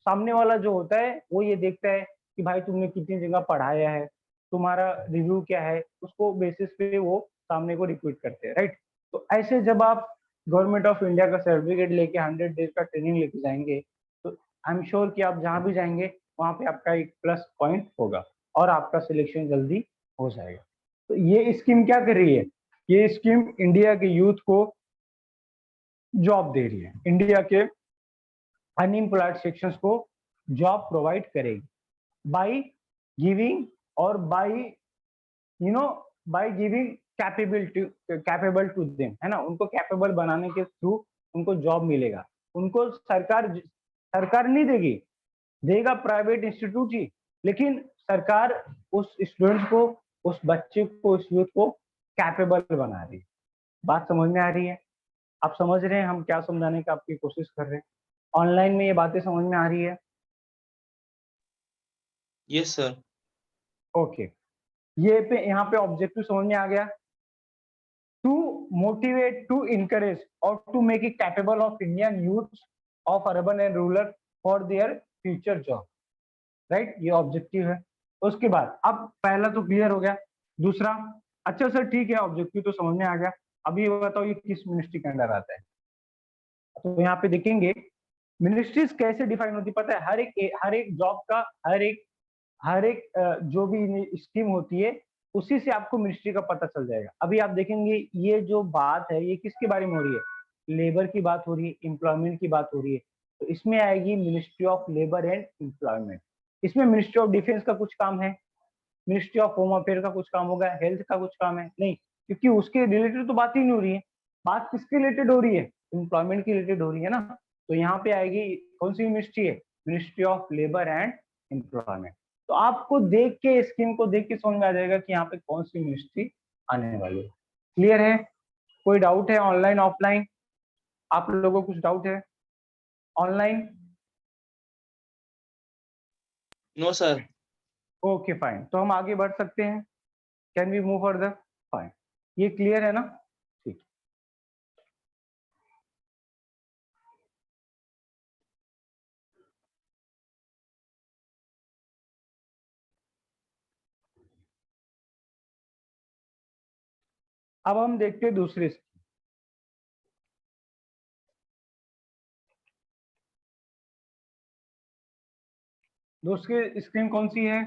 A: सामने वाला जो होता है वो ये देखता है कि भाई तुमने कितनी जगह पढ़ाया है, तुम्हारा रिव्यू क्या है, उसको बेसिस पे वो सामने को रिक्रूट करते हैं, राइट। तो ऐसे जब आप गवर्नमेंट ऑफ इंडिया का सर्टिफिकेट लेके 100 डेज का ट्रेनिंग लेके जाएंगे तो आई एम श्योर कि आप जहां भी जाएंगे वहां पे आपका एक प्लस पॉइंट होगा और आपका सिलेक्शन जल्दी हो जाएगा। तो ये स्कीम क्या कर रही है, ये स्कीम इंडिया के यूथ को जॉब दे रही है, इंडिया के अनएम्प्लॉयड सेक्शंस को जॉब प्रोवाइड करेगी बाय गिविंग और by by giving capable to them, है ना, उनको कैपेबल बनाने के थ्रू उनको जॉब मिलेगा। उनको सरकार नहीं देगी, देगा प्राइवेट इंस्टीट्यूट ही, लेकिन सरकार उस स्टूडेंट को, उस बच्चे को, उस यूथ को कैपेबल बना रही है। बात समझ में आ रही है? आप समझ रहे हैं हम क्या समझाने की आपकी कोशिश कर रहे हैं? ऑनलाइन में ये बातें समझ में आ रही है?
B: Yes sir.
A: ओके, ये पे यहाँ पे ऑब्जेक्टिव समझ में आ गया। टू मोटिवेट, टू इनकरेज और to make it capable of Indian youth of urban and rural for their future job, right, ये ऑब्जेक्टिव है। उसके बाद अब पहला तो क्लियर हो गया, दूसरा, अच्छा सर ठीक है ऑब्जेक्टिव तो समझ में आ गया, अभी ये बताओ ये किस मिनिस्ट्री के अंडर आता है। तो यहाँ पे देखेंगे मिनिस्ट्रीज कैसे डिफाइन होती पता है, हर एक जॉब का हर एक जो भी स्कीम होती है उसी से आपको मिनिस्ट्री का पता चल जाएगा। अभी आप देखेंगे ये जो बात है ये किसके बारे में हो रही है, लेबर की बात हो रही है, एम्प्लॉयमेंट की बात हो रही है, तो इसमें आएगी ministry of labour and employment. इसमें मिनिस्ट्री ऑफ डिफेंस का कुछ काम है, मिनिस्ट्री ऑफ होम अफेयर का कुछ काम होगा, हेल्थ का कुछ काम है नहीं, क्योंकि उसके रिलेटेड तो बात ही नहीं हो रही है। बात किसके रिलेटेड हो रही है, एम्प्लॉयमेंट की रिलेटेड हो रही है ना। तो यहाँ पे आएगी कौन सी मिनिस्ट्री है, ministry of labour and employment. तो आपको देख के स्कीम को देख के समझ में आ जाएगा कि यहाँ पे कौन सी मिनिस्ट्री आने वाली है। क्लियर है? कोई डाउट है ऑनलाइन ऑफलाइन? आप लोगों को कुछ डाउट है online?
B: No sir.
A: Okay fine, तो हम आगे बढ़ सकते हैं, can we move further? Fine, ये क्लियर है ना? ठीक। अब हम देखते हैं दूसरी स्कीम। दूसरी स्कीम कौन सी है?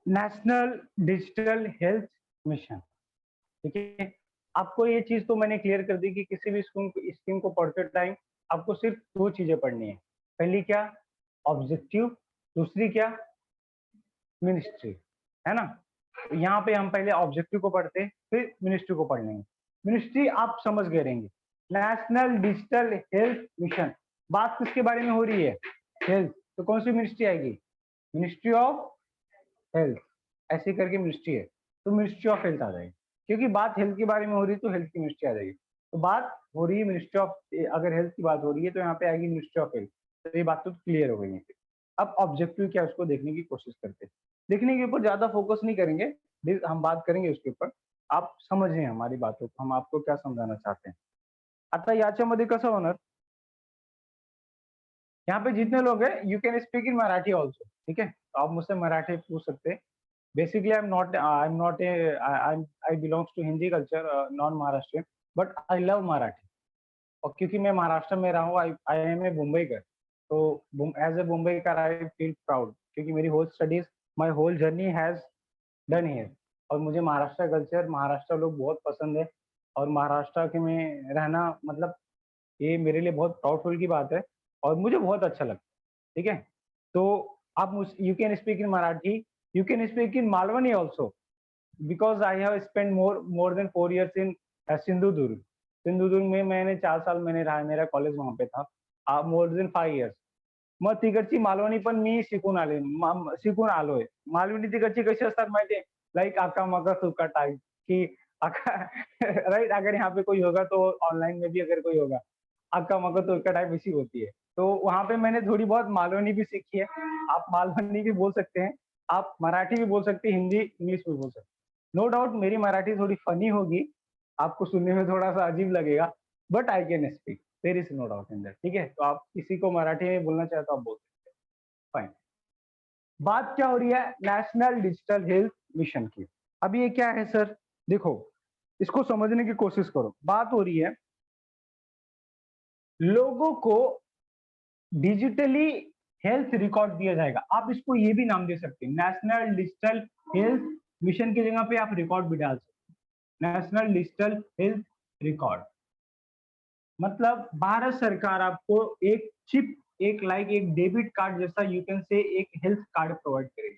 A: नेशनल डिजिटल हेल्थ मिशन, ठीक है। आपको ये चीज तो मैंने क्लियर कर दी कि किसी भी स्कीम को पढ़ते टाइम आपको सिर्फ 2 चीजें पढ़नी है। पहली क्या, ऑब्जेक्टिव, दूसरी क्या, मिनिस्ट्री, है ना। यहाँ पे हम पहले ऑब्जेक्टिव को पढ़ते फिर मिनिस्ट्री को पढ़ लेंगे। मिनिस्ट्री आप समझ गए रहेंगे, नेशनल डिजिटल हेल्थ मिशन। बात किसके बारे में हो रही है, हेल्थ, तो कौन सी मिनिस्ट्री आएगी, मिनिस्ट्री ऑफ हेल्थ, ऐसे करके मिनिस्ट्री है तो मिनिस्ट्री ऑफ हेल्थ आ जाएगी, क्योंकि बात हेल्थ के बारे में हो रही है तो हेल्थ की मिनिस्ट्री आ जाएगी। तो बात हो रही है मिनिस्ट्री ऑफ, अगर हेल्थ की बात हो रही है तो यहाँ पे आएगी मिनिस्ट्री ऑफ हेल्थ। तो ये बात तो क्लियर हो गई है। अब ऑब्जेक्टिव क्या है उसको देखने की कोशिश करते हैं। देखने के ऊपर ज्यादा फोकस नहीं करेंगे, हम बात करेंगे उसके ऊपर, आप समझें हमारी बातों को, हम आपको क्या समझाना चाहते हैं। आता याच्यामध्ये कसं होणार, यहाँ पे जितने लोग हैं you can speak in Marathi also, ठीक है, तो आप मुझसे मराठी पूछ सकते हैं। Basically I am not a I belongs to Hindi culture, non Maharashtrian, but I love Marathi. और क्योंकि मैं महाराष्ट्र में रहा हूँ, आई एम ए मुंबईकर, तो as a Mumbaikar I feel proud, क्योंकि मेरी whole studies, my whole journey has done here. और मुझे महाराष्ट्र कल्चर, महाराष्ट्र लोग बहुत पसंद है, और महाराष्ट्र के में रहना मतलब ये मेरे लिए बहुत प्राउडफुल की बात है, और मुझे बहुत अच्छा लगता है, ठीक है। तो आप you can speak in Marathi, you can speak in Malvani also, because I have spend more than 4 years इन सिंधुदुर्ग। सिंधुदुर्ग में मैंने 4 साल मैंने रहा, मेरा कॉलेज वहां पे था, मोर देन 5 years। मग तिकडची मालवणी पण मी शिकून आलोय। मालवणी तिकडची कशी असतात माहितीये, लाइक आका मका सुका टाइप की आका राइट, अगर यहाँ पे कोई होगा तो ऑनलाइन में भी अगर कोई होगा, आका मका सुका टाइप इसी होती है। तो वहां पे मैंने थोड़ी बहुत मालवनी भी सीखी है। आप मालवनी भी बोल सकते हैं, आप मराठी भी बोल सकते हैं, हिंदी इंग्लिश भी बोल सकते हैं। नो डाउट मेरी मराठी थोड़ी फनी होगी, आपको सुनने में थोड़ा सा अजीब लगेगा, but I can speak, there is no doubt in that, ठीक है। तो आप किसी को मराठी में बोलना चाहे तो आप बोल सकते हैं, फाइन। बात क्या हो रही है, नेशनल डिजिटल हेल्थ मिशन की। अब ये क्या है सर, देखो इसको समझने की कोशिश करो। बात हो रही है लोगों को डिजिटली हेल्थ रिकॉर्ड दिया जाएगा। आप इसको ये भी नाम दे सकते हैं, नेशनल डिजिटल हेल्थ मिशन की जगह पे आप रिकॉर्ड भी डाल सकते हैं, नेशनल डिजिटल हेल्थ रिकॉर्ड। मतलब भारत सरकार आपको एक चिप, एक लाइक एक डेबिट कार्ड जैसा यू कैन से एक हेल्थ कार्ड प्रोवाइड करेगी,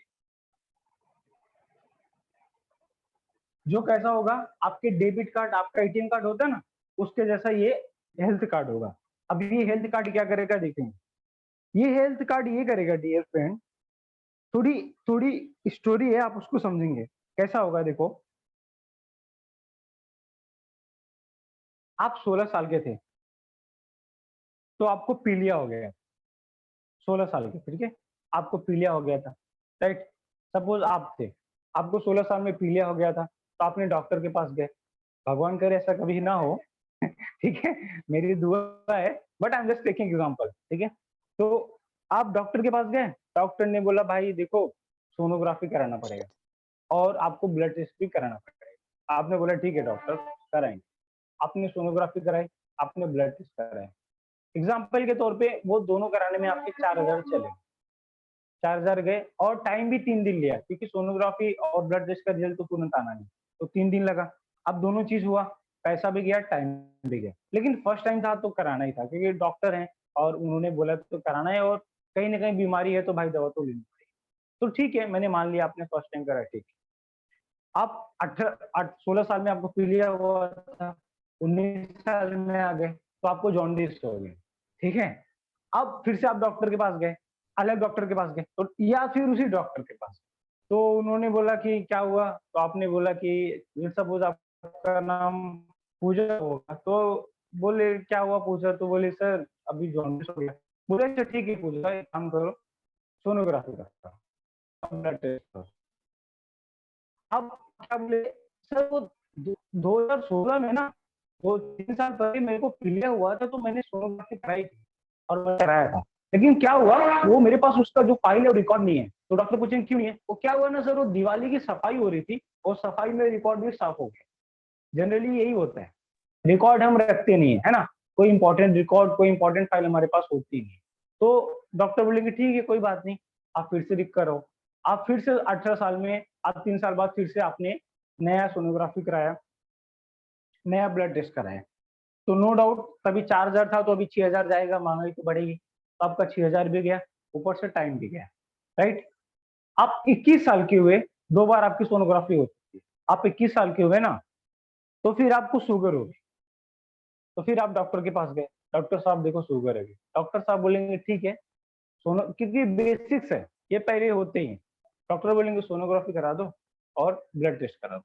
A: जो कैसा होगा, आपके डेबिट कार्ड, आपका एटीएम कार्ड होता है ना, उसके जैसा ये हेल्थ कार्ड होगा। अब ये हेल्थ कार्ड क्या करेगा देखेंगे। ये हेल्थ कार्ड ये करेगा डियर फ्रेंड, थोड़ी थोड़ी स्टोरी है, आप उसको समझेंगे कैसा होगा। देखो आप 16 साल के थे तो आपको पीलिया हो गया, 16 साल के, ठीक है, आपको पीलिया हो गया था, राइट। सपोज आप थे, आपको 16 साल में पीलिया हो गया था, तो आपने डॉक्टर के पास गए, भगवान करे ऐसा कभी ना हो ठीक है, मेरी दुआ है, but I am just taking example, ठीक है। तो आप डॉक्टर के पास गए, डॉक्टर ने बोला भाई देखो सोनोग्राफी कराना पड़ेगा और आपको ब्लड टेस्ट भी कराना पड़ेगा। आपने बोला ठीक है डॉक्टर कराएंगे, आपने सोनोग्राफी कराई, आपने ब्लड टेस्ट कराया। एग्जाम्पल के तौर पे वो दोनों कराने में आपके 4,000 चले, 4,000 गए, और टाइम भी 3 दिन लिया, क्योंकि सोनोग्राफी और ब्लड टेस्ट का रिजल्ट तो तुरंत आना नहीं, तो 3 दिन लगा। अब दोनों चीज हुआ, पैसा भी गया, टाइम भी गया, लेकिन फर्स्ट टाइम था तो कराना ही था, क्योंकि डॉक्टर हैं और उन्होंने बोला तो कराना है, और कहीं ना कहीं बीमारी है तो भाई दवा तो लेनी पड़ेगी। तो ठीक है, मैंने मान लिया आपने फर्स्ट टाइम करा, ठीक है। आप 16 साल में आपको पीलिया हुआ था, 19 साल में आ गए तो आपको जॉन्डिस हो गया, ठीक है। अब फिर से आप डॉक्टर के पास गए, अलग डॉक्टर के पास गए, तो या फिर उसी डॉक्टर के पास, तो उन्होंने बोला कि क्या हुआ, तो आपने बोला कि सपोज आपका नाम पूजा होगा, तो बोले क्या हुआ पूजा, तो बोले सर अभी जॉन्डिस हो गया। बोले अच्छा ठीक है पूजा, एक काम करो सोनोग्राफी करता, ब्लड टेस्ट करो। अब क्या बोले सर वो 2016 में ना, वो 3 साल पहले मेरे को पीलिया हुआ था तो मैंने सोनोग्राफी कराई थी और मैं कराया था, लेकिन क्या हुआ वो मेरे पास उसका जो फाइल है वो रिकॉर्ड नहीं है। तो डॉक्टर पूछेंगे क्यों नहीं है, वो क्या हुआ ना सर वो दिवाली की सफाई हो रही थी और सफाई में रिकॉर्ड भी साफ हो गया। जनरली यही होता है, रिकॉर्ड हम रखते नहीं है ना, कोई इंपॉर्टेंट रिकॉर्ड, कोई इंपॉर्टेंट फाइल हमारे पास होती नहीं। तो डॉक्टर बोलेंगे ठीक है कोई बात नहीं, आप फिर से रिक करो। आप फिर से 18 साल में, आप 3 साल बाद फिर से आपने नया सोनोग्राफी कराया, नया ब्लड टेस्ट कराया, तो नो डाउट तभी 4000 था तो अभी 6000 जाएगा, महंगाई तो बढ़ेगी, तो आपका 6000 भी गया, ऊपर से टाइम भी गया, राइट। आप 21 साल के हुए, 2 बार आपकी सोनोग्राफी हो चुकी है, आप 21 साल के हुए ना, तो फिर आपको शुगर होगी, तो फिर आप डॉक्टर के पास गए, डॉक्टर साहब देखो शुगर है, डॉक्टर साहब बोलेंगे ठीक है, सोनो क्योंकि बेसिक्स है, ये पहले होते ही हैं, डॉक्टर बोलेंगे सोनोग्राफी करा दो और ब्लड टेस्ट करा दो।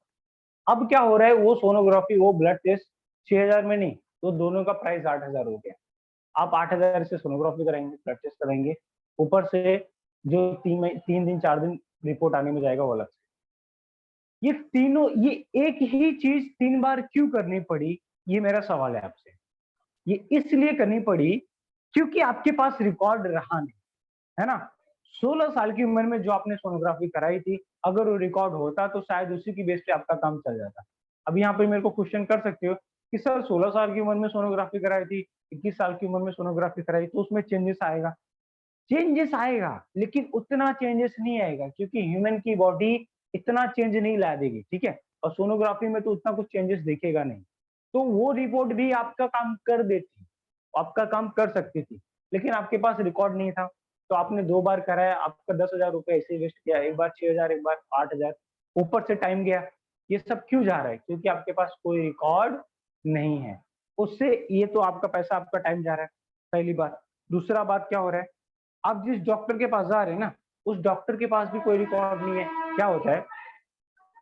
A: अब क्या हो रहा है, वो सोनोग्राफी वो ब्लड टेस्ट 6000 में नहीं, तो दोनों का प्राइस 8000 हो गया। आप 8000 से सोनोग्राफी कराएंगे, ब्लड टेस्ट कराएंगे, ऊपर से जो 3 दिन 4 दिन रिपोर्ट आने में जाएगा वो अलग से। ये तीनों, ये एक ही चीज 3 बार क्यों करनी पड़ी, ये मेरा सवाल है आपसे। ये इसलिए करनी पड़ी क्योंकि आपके पास रिकॉर्ड रहा नहीं, है ना। 16 साल की उम्र में जो आपने सोनोग्राफी कराई थी, अगर वो रिकॉर्ड होता तो शायद उसी की बेस पे आपका काम चल जाता। अब यहाँ पे मेरे को क्वेश्चन कर सकते हो कि सर 16 साल की उम्र में सोनोग्राफी कराई थी, 21 साल की उम्र में सोनोग्राफी कराई, तो उसमें चेंजेस आएगा। चेंजेस आएगा, लेकिन उतना चेंजेस नहीं आएगा क्योंकि ह्यूमन की बॉडी इतना चेंज नहीं ला देगी, ठीक है। और सोनोग्राफी में तो उतना कुछ चेंजेस दिखेगा नहीं, तो वो रिपोर्ट भी आपका काम कर देती, आपका काम कर सकती थी, लेकिन आपके पास रिकॉर्ड नहीं था, तो आपने 2 बार कराया, आपका 10,000 रुपए ऐसे ही वेस्ट किया, एक बार 6000, एक बार 8000, ऊपर से टाइम गया। ये सब क्यों जा रहा है, क्योंकि आपके पास कोई रिकॉर्ड नहीं है, उससे ये तो आपका पैसा, आपका टाइम जा रहा है, पहली बात। दूसरा बात क्या हो रहा है, आप जिस डॉक्टर के पास जा रहे हैं ना, उस डॉक्टर के पास भी कोई रिकॉर्ड नहीं है। क्या होता है,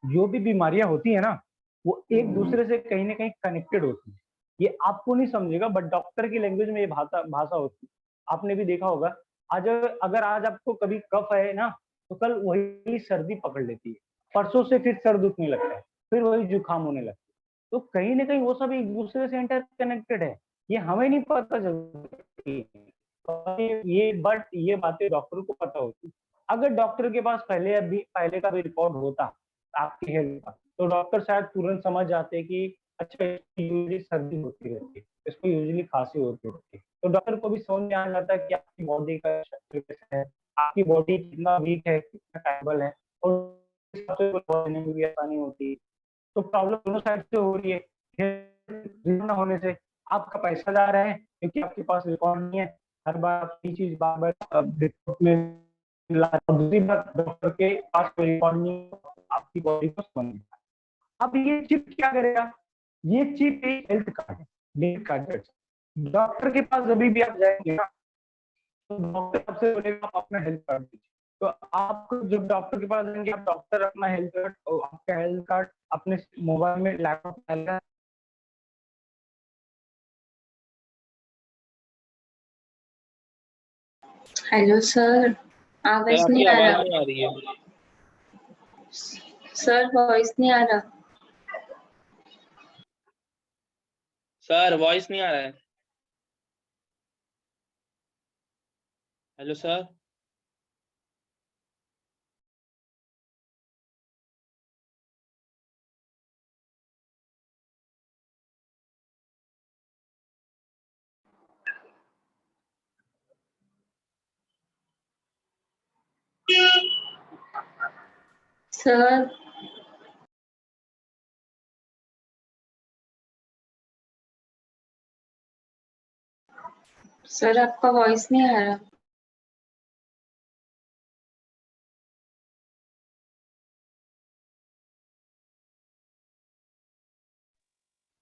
A: जो भी बीमारियां होती है ना, वो एक दूसरे से कहीं ना कहीं कनेक्टेड होती है। ये आपको नहीं समझेगा, बट डॉक्टर की लैंग्वेज में ये भाषा भाषा होती है। आपने भी देखा होगा, आज अगर आज आपको कभी कफ है ना, तो कल वही सर्दी पकड़ लेती है, परसों से फिर सर दुखने लगता है, फिर वही जुकाम होने लगता है। तो कहीं ना कहीं वो सब एक दूसरे से इंटर कनेक्टेड है, ये हमें नहीं पता चलती। ये बट ये बातें डॉक्टर को पता होती। अगर डॉक्टर के पास पहले का भी रिकॉर्ड होता आपकी हेल्थ का, तो डॉक्टर शायद तुरंत समझ जाते कि अच्छा यूजली सर्दी होती रहती है, इसको यूजली खांसी होती रहती है, तो डॉक्टर को भी समझ में आ जाता है कि आपकी बॉडी का स्ट्रक्चर कैसा है, आपकी बॉडी कितना वीक है, कितना कैपेबल है, और उस हिसाब से लेने में भी आसानी होती है। तो प्रॉब्लम दोनों साइड से हो रही है, न होने से आपका पैसा जा रहा है क्योंकि आपके पास रिकॉर्ड नहीं है, हर बार आप ये चीज बार बार रिपोर्ट में दूसरी बात, डॉक्टर के पास कोई रिकॉर्ड नहीं है, आपकी बॉडी को समझ। अब ये चिप क्या करेगा, ये चिप एक हेल्थ कार्ड है, हेल्थ कार्ड। डॉक्टर के पास जब भी आप जाएंगे ना, तो डॉक्टर आपसे बोलेगा आप अपना हेल्थ कार्ड दीजिए, तो आप जब डॉक्टर के पास जाएंगे, आप डॉक्टर अपना हेल्थ कार्ड और आपका हेल्थ कार्ड अपने मोबाइल में, लैपटॉप में।
C: हेलो सर,
B: सर
C: आवाज
B: आपकी
C: नहीं आ
B: आवाज
C: रहा।
B: नहीं आ रही है।
C: सर वॉइस नहीं आ रहा।
B: सर वॉइस नहीं आ रहा है। Hello sir.
C: सर सर आपका वॉइस नहीं आ रहा।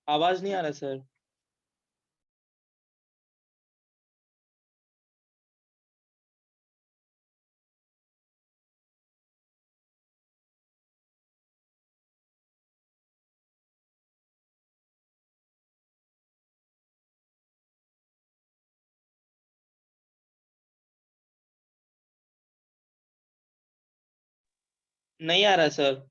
B: आवाज नहीं आ रहा सर। नहीं आ रहा सर।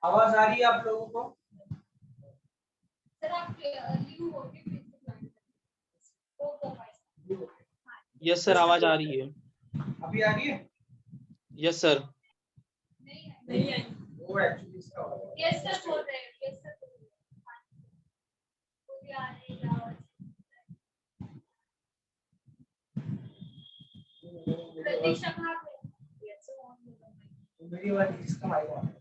A: आवाज आ रही है आप लोगों को?
B: यस सर, आवाज आ रही है।
A: अभी आ रही है?
B: Yes sir.
A: वो एक्चुअली इसका मेरी वाली इसका माइक ऑन है।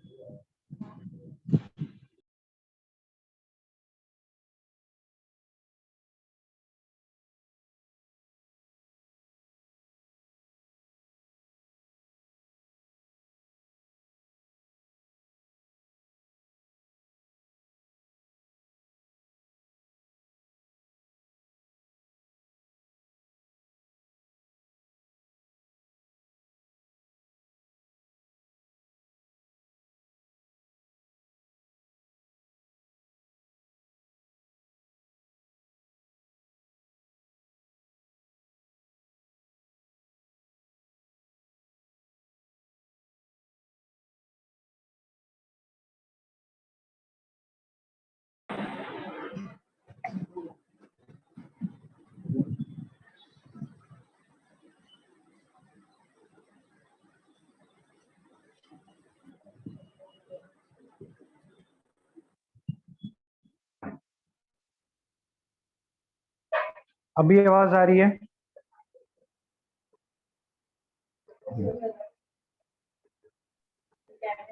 A: अभी आवाज आ रही है?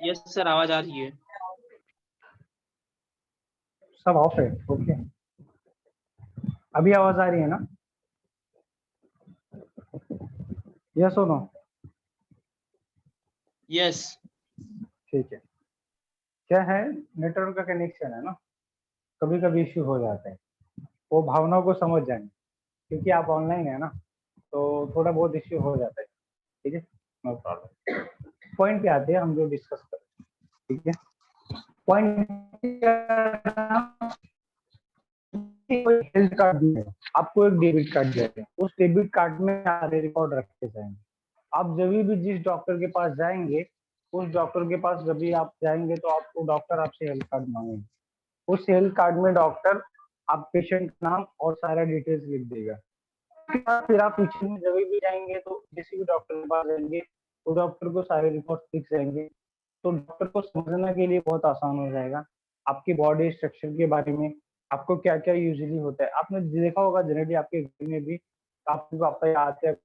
B: यस सर, आवाज आ रही है।
A: सब ऑफ है? ओके। अभी आवाज आ रही है ना? यस और नो?
B: यस।
A: ठीक है। क्या है, नेटवर्क का कनेक्शन है ना, कभी कभी इश्यू हो जाता है, वो भावनाओं को समझ जाएंगे क्योंकि आप ऑनलाइन है ना, तो थोड़ा बहुत इश्यू हो जाता है। ठीक है, नो प्रॉब्लम। पॉइंट पे आते हैं हम जो डिस्कस कर रहे हैं। ठीक है, पॉइंट हेल्थ कार्ड दिए हैं, आपको एक डेबिट कार्ड दिया है, उस डेबिट कार्ड में सारे रिकॉर्ड रखे जाएंगे। आप जब भी जिस डॉक्टर के पास जाएंगे, उस डॉक्टर के पास जब भी आप जाएंगे तो आपको डॉक्टर आपसे हेल्थ कार्ड मांगेंगे। उस हेल्थ कार्ड में डॉक्टर आप पेशेंट का नाम और सारा डिटेल्स लिख देगा। फिर आप पीछे में जब भी जाएंगे तो किसी भी डॉक्टर के पास जाएंगे तो डॉक्टर को सारे रिकॉर्ड दिख जाएंगे, तो डॉक्टर को समझने के लिए बहुत आसान हो जाएगा आपकी बॉडी स्ट्रक्चर के बारे में, आपको क्या क्या यूजुअली होता है। आपने देखा होगा जनरली आपके घर में भी आपके पापा आते हैं,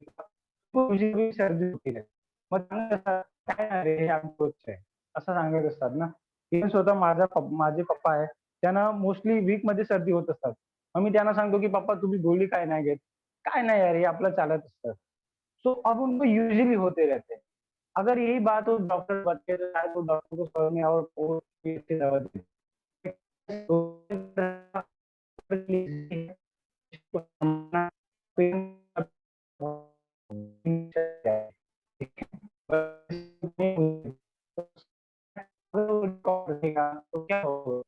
A: यूजुअली सर्दी होती है, मग काय अरे आमचं आहे असं सांगत असतात ना। इव्हन स्वतः माझे पप्पा आहे, त्यांना मोस्टली वीक मध्ये सर्दी होत असतात, मग मी त्यांना सांगतो की पप्पा तुम्ही गोळी काय नाही घेत, काय नाही यार ये आपलं चालत असतं। सो अब उनको यूजुअली होते रहते हैं। अगर यही बात हो डॉक्टर बच्चे तो शायद वो डॉक्टर को समझ में और वो दवा दे। तो क्या होगा,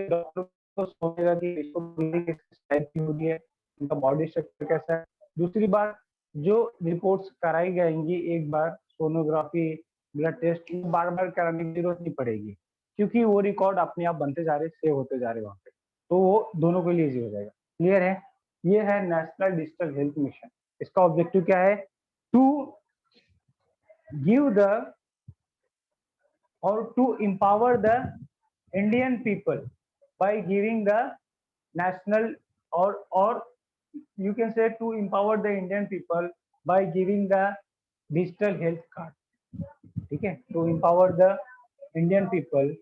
A: डॉक्टर को सोचेगा कि इसको किस टाइप की होगी है, इनका बॉडी स्ट्रक्चर कैसा है। दूसरी बात, जो रिपोर्ट्स कराई जाएंगी एक बार सोनोग्राफी, ब्लड टेस्ट, बार बार कराने की जरूरत नहीं पड़ेगी क्योंकि वो रिकॉर्ड अपने आप बनते जा रहे, सेव होते जा रहे वहाँ पे, तो वो दोनों के लिए इजी हो जाएगा। क्लियर है? ये है नेशनल डिजिटल हेल्थ मिशन। इसका ऑब्जेक्टिव क्या है? To give the or to empower the Indian people by giving the national or you can say to empower the Indian people by giving the digital health card. ठीक है, to empower the Indian people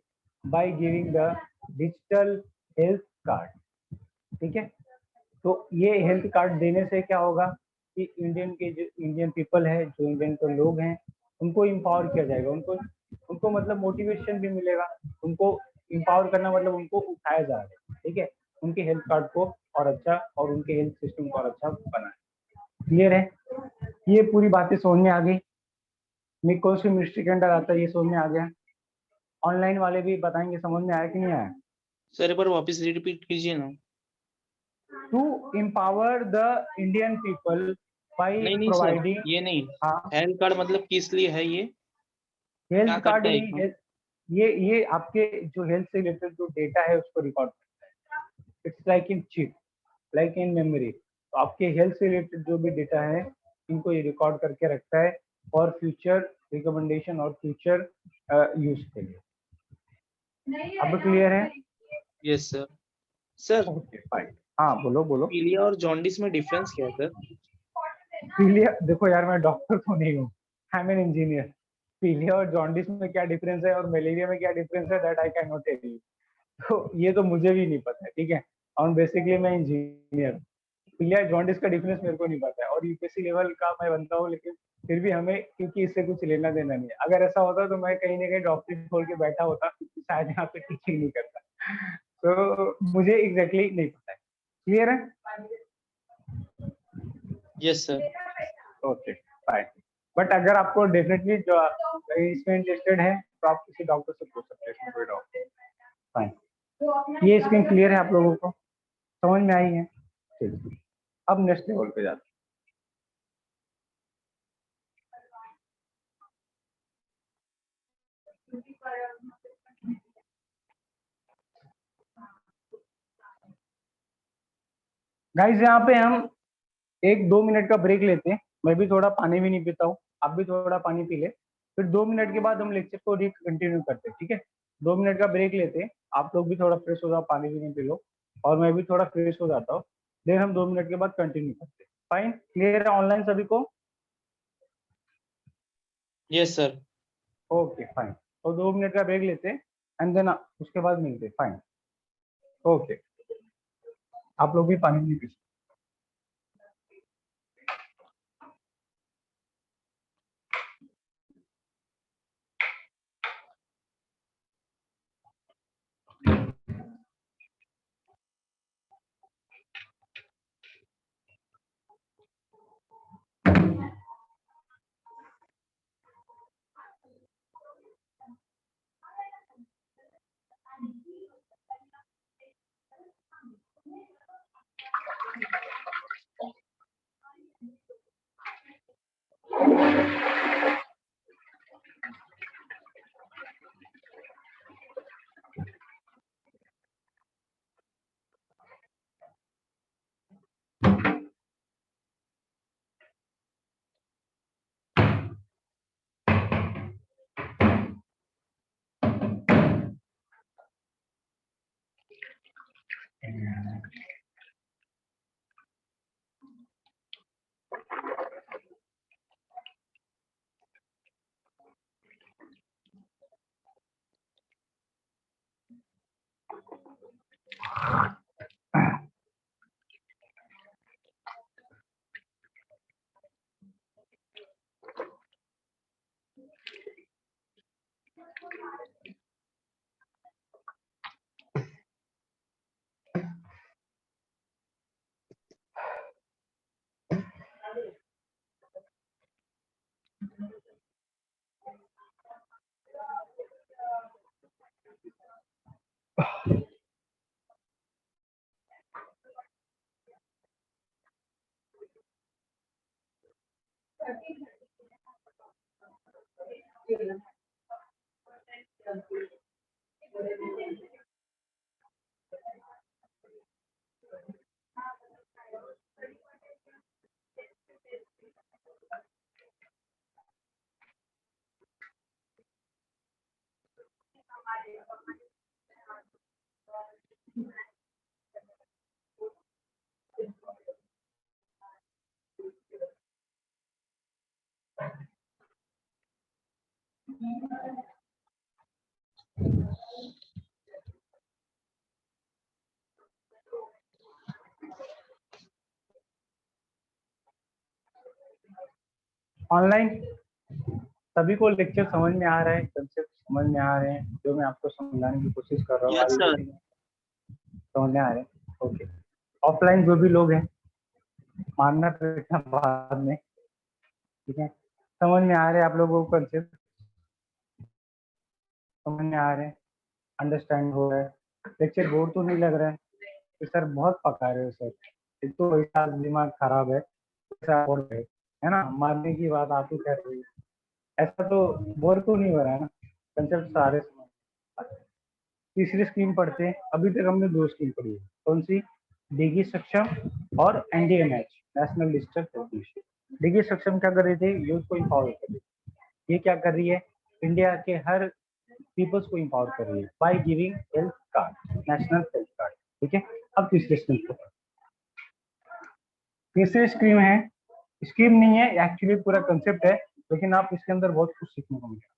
A: by giving the digital health card. ठीक है, तो ये health card देने से क्या होगा कि इंडियन के जो इंडियन पीपल है, जो इंडियन के लोग हैं, उनको इम्पावर किया जाएगा, उनको उनको मतलब मोटिवेशन भी मिलेगा। उनको इम्पावर करना मतलब उनको उठाया जा रहा है। ठीक है, उनके हेल्थ कार्ड को और अच्छा और उनके हेल्थ सिस्टम को और अच्छा बनाए। क्लियर है? ये पूरी बातें समझ में आ गई? कौन सी मिनिस्ट्री के अंडर आता है ये समझ में आ गया? ऑनलाइन वाले भी बताएंगे समझ में आया कि नहीं आया?
B: सर एक बार वापस रिपीट कीजिए ना।
A: To empower the Indian people
B: नहीं
A: बाई
B: नहीं सर,
A: प्रोवाइडिंग।
B: ये नहीं।
A: हाँ,
B: हेल्थ कार्ड मतलब किस लिए है ये? क्या
A: हेल्थ कार्ड
B: करता है
A: नहीं
B: इसमें?
A: है, ये आपके जो हेल्थ से रिलेटेड जो डेटा है उसको रिकॉर्ड करता है। It's like in chip, like in memory. तो आपके हेल्थ से रिलेटेड जो भी डेटा है इनको ये रिकॉर्ड करके रखता है और फ्यूचर रिकमेंडेशन और फ्यूचर यूज के लिए। अब क्लियर है?
B: Yes sir. Sir,
A: okay fine. हाँ बोलो बोलो।
B: पीलिया और जॉन्डिस में डिफरेंस क्या है सर?
A: पीलिया, देखो यार मैं डॉक्टर तो नहीं हूँ, आई एम एन इंजीनियर। पीलिया और जॉन्डिस में क्या डिफरेंस है और मलेरिया में क्या डिफरेंस है, that I can not tell you. तो ये तो मुझे भी नहीं पता है, ठीक है। और बेसिकली मैं इंजीनियर हूँ। पीलिया जॉन्डिस का डिफरेंस मेरे को नहीं पता है, और यूपीएससी लेवल का मैं बनता हूँ, लेकिन फिर भी हमें क्योंकि इससे कुछ लेना देना नहीं है। अगर ऐसा होता तो मैं कहीं ना कहीं डॉक्टरी खोल के बैठा होता, क्योंकि शायद यहाँ पे टीचिंग नहीं करता। तो मुझे एग्जैक्टली नहीं पता है। क्लियर है?
B: Yes sir.
A: Okay fine. But अगर आपको डेफिनेटली जो इसमें इंटरेस्टेड है तो आप किसी डॉक्टर से पूछ सकते हैं, इसमें कोई डॉक्टर। फाइन। ये स्कीम क्लियर है आप लोगों को, समझ में आई है? ठीक। अब नेक्स्ट लेवल पे जाते हैं। गाइस यहाँ पे हम 1-2 मिनट का ब्रेक लेते हैं। मैं भी थोड़ा पानी भी नहीं पीता हूँ, आप भी थोड़ा पानी पी ले। फिर 2 मिनट के बाद हम लेक्चर को कंटिन्यू करते हैं, ठीक है। 2 मिनट का ब्रेक लेते हैं, आप लोग भी थोड़ा फ्रेश हो जाओ, पानी भी नहीं पी लो, और मैं भी थोड़ा फ्रेश हो जाता हूँ। देन हम 2 मिनट के बाद कंटिन्यू करते हैं। फाइन, क्लियर है ऑनलाइन सभी को?
B: Yes sir.
A: Okay fine. तो 2 मिनट का ब्रेक लेते हैं एंड देन उसके बाद मिलते हैं। Fine, okay. आप लोग भी पानी नहीं पी सकते। ऑनलाइन सभी को लेक्चर समझ में आ रहा है, कंसेप्ट समझ में आ रहे हैं, जो मैं आपको समझाने की कोशिश कर रहा हूँ
B: यस सर।
A: समझ में आ रहे हैं? ओके। ऑफलाइन जो भी लोग हैं, मानना पड़ेगा बाद में, ठीक है। समझ में आ रहे हैं आप लोगों को कंसेप्ट? समझ में आ रहे हैं? अंडरस्टैंड हो रहा है? लेक्चर बोर तो नहीं लग रहा है कि सर बहुत पका रहे हो सर? एक तो वैसा दिमाग खराब है, है ना, मारने की बात आप ही कर रही है, ऐसा तो बोर को नहीं हो रहा है ना, कंसेप्ट सारे समझ। तीसरी स्कीम पढ़ते हैं। अभी तक हमने 2 स्कीम पढ़ी है, कौन सी? डिगी सक्षम और एनडीएमएच, नेशनल डिजिटल हेल्थ मिशन। डिगी सक्षम क्या कर रही थी? यूथ को इंपावर कर रही थी। ये क्या कर रही है? इंडिया के हर पीपल्स को इंपावर कर रही है by giving health card, national health card. ठीक है, अब तीसरी स्कीम को, तीसरी स्कीम है, स्कीम नहीं है एक्चुअली, पूरा कंसेप्ट है, लेकिन आप इसके अंदर बहुत कुछ सीखने को मिलेगा।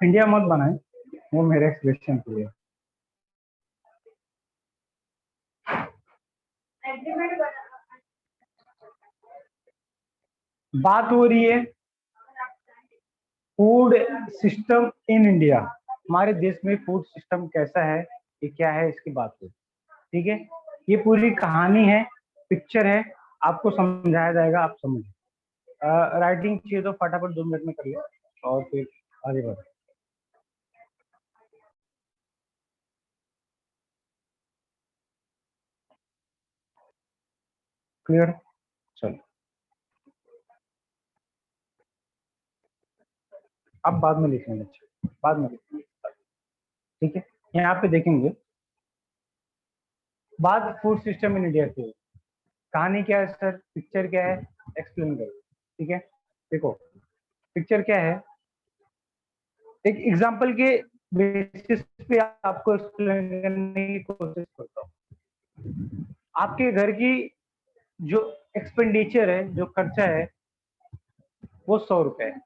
A: इंडिया मत बनाए, वो मेरे एक्सप्रेशन के लिए। बात हो रही है फूड सिस्टम इन इंडिया, हमारे देश में फूड सिस्टम कैसा है, ये क्या है, इसकी बात हो। ठीक है, ये पूरी कहानी है, पिक्चर है, आपको समझाया जाएगा, आप समझिए। राइटिंग चाहिए तो फटाफट 2 मिनट में कर लो और फिर आगे बढ़ो। क्लियर? चलो, अब बाद में लिखेंगे, अच्छा बाद में लिखेंगे। ठीक है, यहाँ पे देखेंगे बात फूड सिस्टम इन इंडिया की। कहानी क्या है सर, पिक्चर क्या है, एक्सप्लेन करो। ठीक है, देखो पिक्चर क्या है, एक एग्जांपल के बेसिस पे आपको एक्सप्लेन करने की कोशिश करता हूँ। आपके घर की जो एक्सपेंडिचर है, जो खर्चा है, वो 100 रुपए है।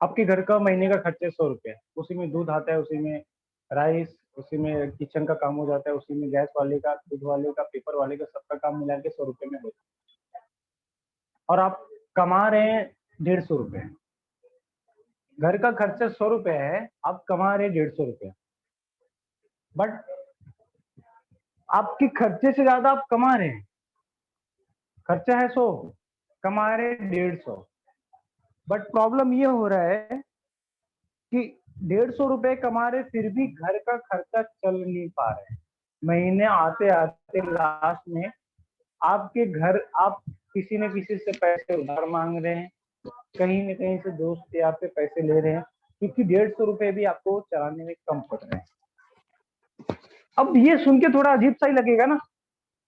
A: आपके घर का महीने का खर्चा 100 रुपए है, उसी में दूध आता है, उसी में राइस, उसी में किचन का काम हो जाता है, उसी में गैस वाले का, दूध वाले का, पेपर वाले का, सबका काम मिला के 100 रुपए में होता है। और आप कमा रहे हैं 150 रुपए, घर का खर्चा 100 रुपए है, आप कमा रहे 150 रुपए, बट आपके खर्चे से ज्यादा आप कमा रहे हैं। खर्चा है 100, कमा रहे 150, बट प्रॉब्लम ये हो रहा है कि 150 रुपए कमा रहे, फिर भी घर का खर्चा चल नहीं पा रहे हैं। महीने आते आते लास्ट में आपके घर, आप किसी न किसी से पैसे उधार मांग रहे हैं, कहीं न कहीं से दोस्त यार पे पैसे ले रहे हैं, क्योंकि 150 रुपए भी आपको चलाने में कम पड़ रहे हैं। अब ये सुन के थोड़ा अजीब सा ही लगेगा ना,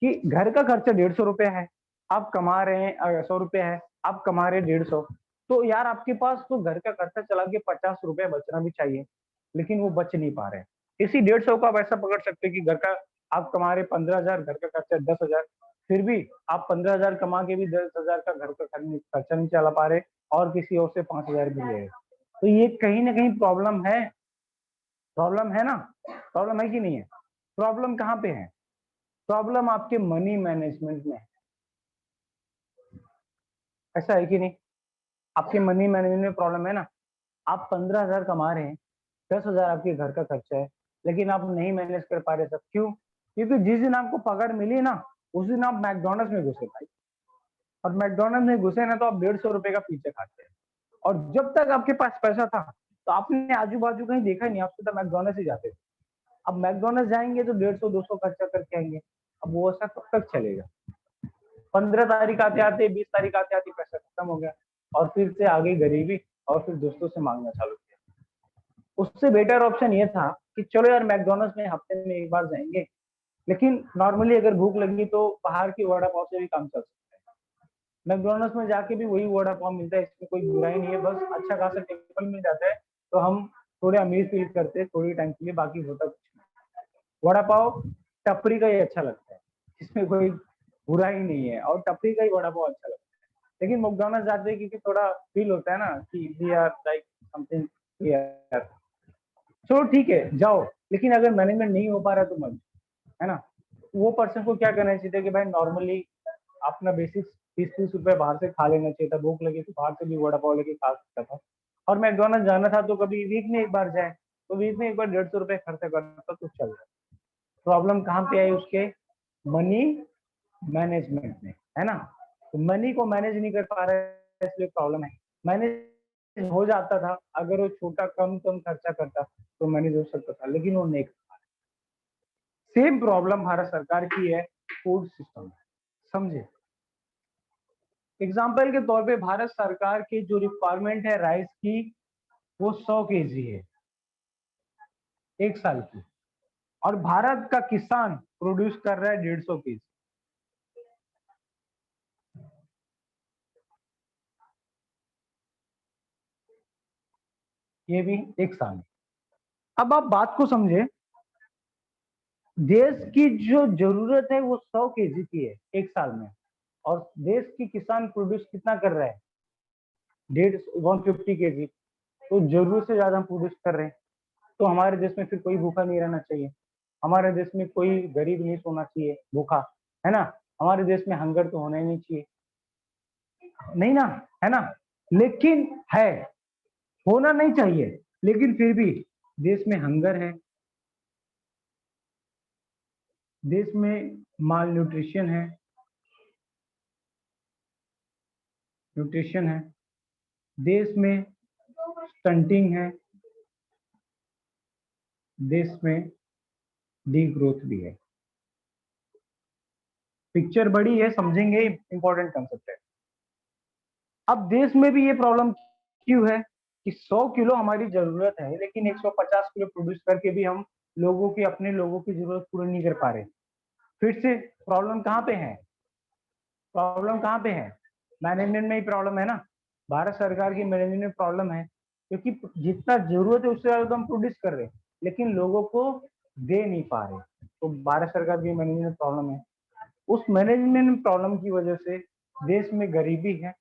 A: कि घर का खर्चा 150 रुपए है, आप कमा रहे हैं 100 रुपए है, आप कमा रहे हैं 150, तो यार आपके पास तो घर का खर्चा चला के 50 रुपए बचना भी चाहिए, लेकिन वो बच नहीं पा रहे हैं। इसी 150 को आप ऐसा पकड़ सकते हैं कि घर का आप कमा रहे 15,000, घर का खर्चा 10,000, फिर भी आप 15,000 कमा के भी 10,000 का घर का खर्चा नहीं चला पा रहे, और किसी और से 5,000 भी ले रहे, तो ये कहीं ना कहीं प्रॉब्लम है। प्रॉब्लम है ना, प्रॉब्लम है कि नहीं है? प्रॉब्लम कहाँ पे है? प्रॉब्लम आपके मनी मैनेजमेंट में है। ऐसा है कि नहीं? आपके मनी मैनेजमेंट में प्रॉब्लम है ना। आप 15,000 कमा रहे हैं, 10,000 आपके घर का खर्चा है, लेकिन आप नहीं मैनेज कर पा रहे। सब क्यों? क्योंकि जिस दिन आपको पगार मिली ना, उस दिन आप मैकडोनल्ड्स में घुसे भाई, और मैकडोनल्ड्स में घुसे ना तो आप 150 रुपए का पिज्जा खाते हैं, और जब तक आपके पास पैसा था तो आपने आजू बाजू कहीं देखा ही नहीं, आप सीधा मैकडोनल्ड्स ही जाते थे। अब मैकडोनल्ड्स जाएंगे तो 150-200 खर्चा करके आएंगे, अब वो ऐसा कब तक चलेगा? 15 तारीख आते आते, 20 तारीख आते आते पैसा खत्म हो गया, और फिर से आ गई गरीबी, और फिर दोस्तों से मांगना चालू किया। उससे बेटर ऑप्शन ये था कि चलो यार मैकडोनल्ड्स में हफ्ते में एक बार जाएंगे, लेकिन नॉर्मली अगर भूख लगी तो बाहर की वड़ा पाव से भी काम चल सकता है। मैकडोनल्ड्स में जाके भी वही वड़ा पाव मिलता है, इसमें कोई बुराई नहीं है, बस अच्छा खासा टेबल मिल जाता है तो हम थोड़े अमीर फील करते हैं थोड़ी टाइम के लिए, बाकी होता कुछ नहीं। वड़ा पाव टपरी का ही अच्छा लगता है, इसमें कोई बुराई नहीं है, और टपरी का ही वड़ा पाव अच्छा लगता है। लेकिन मैकडोनल्ड्स जाते हैं क्योंकि थोड़ा फील होता है ना कि वी आर लाइक समथिंग, चलो ठीक है जाओ, लेकिन अगर मैनेजमेंट नहीं हो पा रहा तो मत, है ना। वो पर्सन को क्या करना चाहिए कि भाई नॉर्मली अपना बेसिक 30-30 रुपए बाहर से खा लेना चाहिए था, भूख लगी तो बाहर से भी वड़ा पाव लेके खा सकता था। और मैकडोनल्ड्स जाना था तो कभी वीक में एक बार जाए, तो वीक में एक बार 150 रुपए खर्चा करता तो चल रहा। प्रॉब्लम कहाँ पे आई उसके, मनी मैनेजमेंट में, है ना। तो मनी को मैनेज नहीं कर पा रहा है इसलिए प्रॉब्लम है। मैनेज हो जाता था अगर वो छोटा कम कम खर्चा करता तो मैनेज हो सकता था, लेकिन वो नहीं। सेम प्रॉब्लम भारत सरकार की है फूड सिस्टम में, समझे। एग्जाम्पल के तौर पे भारत सरकार की जो रिक्वायरमेंट है राइस की वो 100 केजी है एक साल की, और भारत का किसान प्रोड्यूस कर रहा है 150 केजी। ये भी एक साल में। अब आप बात को समझे, देश की जो जरूरत है वो 100 केजी की है एक साल में, और देश की किसान प्रोड्यूस कितना कर रहा है, 150 केजी। तो जरूरत से ज्यादा हम प्रोड्यूस कर रहे हैं, तो हमारे देश में फिर कोई भूखा नहीं रहना चाहिए, हमारे देश में कोई गरीब नहीं सोना चाहिए भूखा, है ना। हमारे देश में हंगर तो होना ही नहीं चाहिए, नहीं ना, है ना। लेकिन है, होना नहीं चाहिए, लेकिन फिर भी देश में हंगर है, देश में माल न्यूट्रिशन है, देश में स्टंटिंग है, देश में डी ग्रोथ भी है। पिक्चर बड़ी है, समझेंगे, इंपॉर्टेंट कंसेप्ट है। अब देश में भी ये प्रॉब्लम क्यों है कि 100 किलो हमारी जरूरत है, लेकिन 150 किलो प्रोड्यूस करके भी हम लोगों की, अपने लोगों की जरूरत पूरी नहीं कर पा रहे। फिर से प्रॉब्लम कहाँ पे है, प्रॉब्लम कहाँ पे है, मैनेजमेंट में ही प्रॉब्लम है ना। भारत सरकार की मैनेजमेंट में प्रॉब्लम है, क्योंकि जितना जरूरत है उससे ज्यादा तो हम प्रोड्यूस कर रहे हैं, लेकिन लोगों को दे नहीं पा रहे, तो भारत सरकार की मैनेजमेंट में प्रॉब्लम है। उस मैनेजमेंट प्रॉब्लम की वजह से देश में गरीबी है,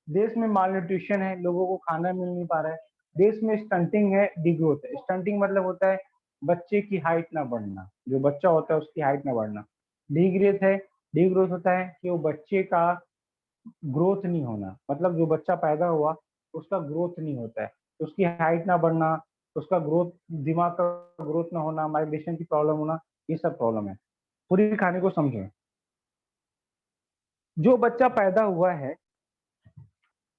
A: देश में माल न्यूट्रिशन है, लोगों को खाना मिल नहीं पा रहा है, देश में स्टंटिंग है, डिग्रोथ है। स्टंटिंग मतलब होता है बच्चे की हाइट ना बढ़ना, जो बच्चा होता है उसकी हाइट ना बढ़ना। डिग्रोथ है, डिग्रोथ होता है कि वो बच्चे का ग्रोथ नहीं होना, मतलब जो बच्चा पैदा हुआ उसका ग्रोथ नहीं होता है, तो उसकी हाइट ना बढ़ना, उसका ग्रोथ, दिमाग का ग्रोथ ना होना, माइग्रेशन की प्रॉब्लम होना, ये सब प्रॉब्लम है। पूरी कहानी को समझें। जो बच्चा पैदा हुआ है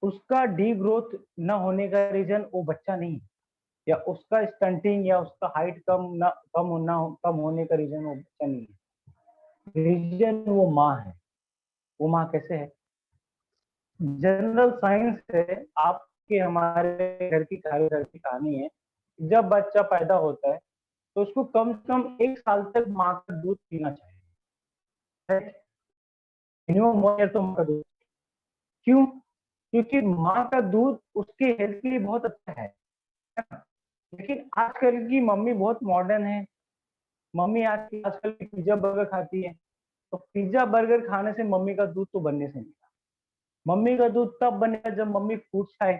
A: उसका डी ग्रोथ न होने का रीजन वो बच्चा नहीं, या उसका स्टंटिंग या उसका हाइट कम होने का रीजन वो बच्चा नहीं है, रीजन वो माँ है। वो माँ कैसे है, जनरल साइंस है, आपके हमारे घर की कहानी है। जब बच्चा पैदा होता है तो उसको कम से कम 1 साल तक माँ का दूध पीना चाहिए, मिनिमम 1 ईयर तो माँ का दूध। क्यों, क्योंकि माँ का दूध उसके हेल्थ के लिए बहुत अच्छा है ना? लेकिन आजकल की मम्मी बहुत मॉडर्न है, मम्मी आजकल पिज्जा बर्गर खाती है, तो पिज्जा बर्गर खाने से मम्मी का दूध तो बनने से नहीं। मम्मी का दूध तब बनेगा जब मम्मी फ्रूट्स खाए,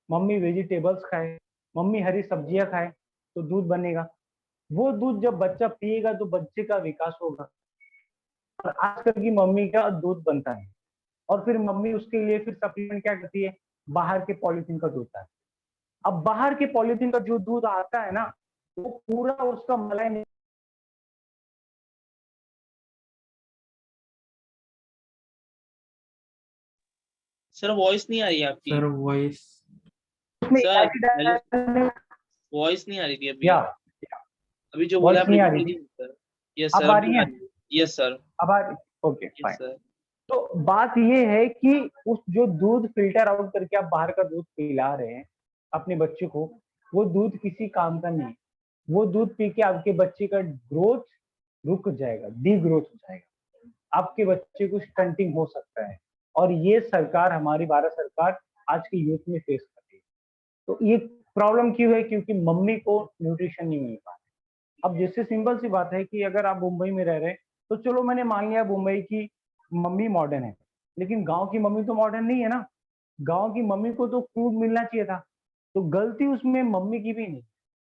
A: मम्मी वेजिटेबल्स खाए, मम्मी हरी सब्जियां खाए, तो दूध बनेगा। वो दूध जब बच्चा पिएगा तो बच्चे का विकास होगा। और आजकल की मम्मी का दूध बनता है, और फिर मम्मी उसके लिए फिर सप्लीमेंट क्या करती है, बाहर के पॉलीथीन का दूध आता है। अब बाहर के पॉलीथीन का जो दूध आता है ना, वो पूरा उसका मलाई नहीं,
B: सर वॉइस नहीं आ रही है आपकी।
D: सर वॉइस
A: उसमें
B: सर
A: एसिड
B: हेलो,
A: डालने-
B: वॉइस नहीं आ रही थी अभी।
A: या
B: अभी जो बोला
A: वॉइस
B: आप
A: नहीं आ
B: रिपीट
A: रही थी,
B: कीजिए सर। यस सर,
A: अब आ
B: अभी
A: रही
B: आ
A: है,
B: रही है। Yes sir.
A: अब आ रही, ओके
B: यस
A: फाइन।
B: सर।
A: तो बात ये है कि उस जो दूध फिल्टर आउट करके आप बाहर का दूध पिला रहे हैं अपने बच्चे को, वो दूध किसी काम का नहीं है। वो दूध पी के आपके बच्चे का ग्रोथ रुक जाएगा, डी ग्रोथ हो जाएगा, आपके बच्चे को स्टंटिंग हो सकता है। और ये सरकार, हमारी भारत सरकार आज के यूथ में फेस कर रही है। तो ये प्रॉब्लम क्यों है? क्योंकि मम्मी को न्यूट्रिशन नहीं मिल पा रहा। अब जैसे सिंपल सी बात है कि अगर आप मुंबई में रह रहे हैं तो चलो मैंने मान लिया मुंबई की मम्मी मॉडर्न है, लेकिन गांव की मम्मी तो मॉडर्न नहीं है ना। गांव की मम्मी को तो फूड मिलना चाहिए था। तो गलती उसमें मम्मी की भी नहीं,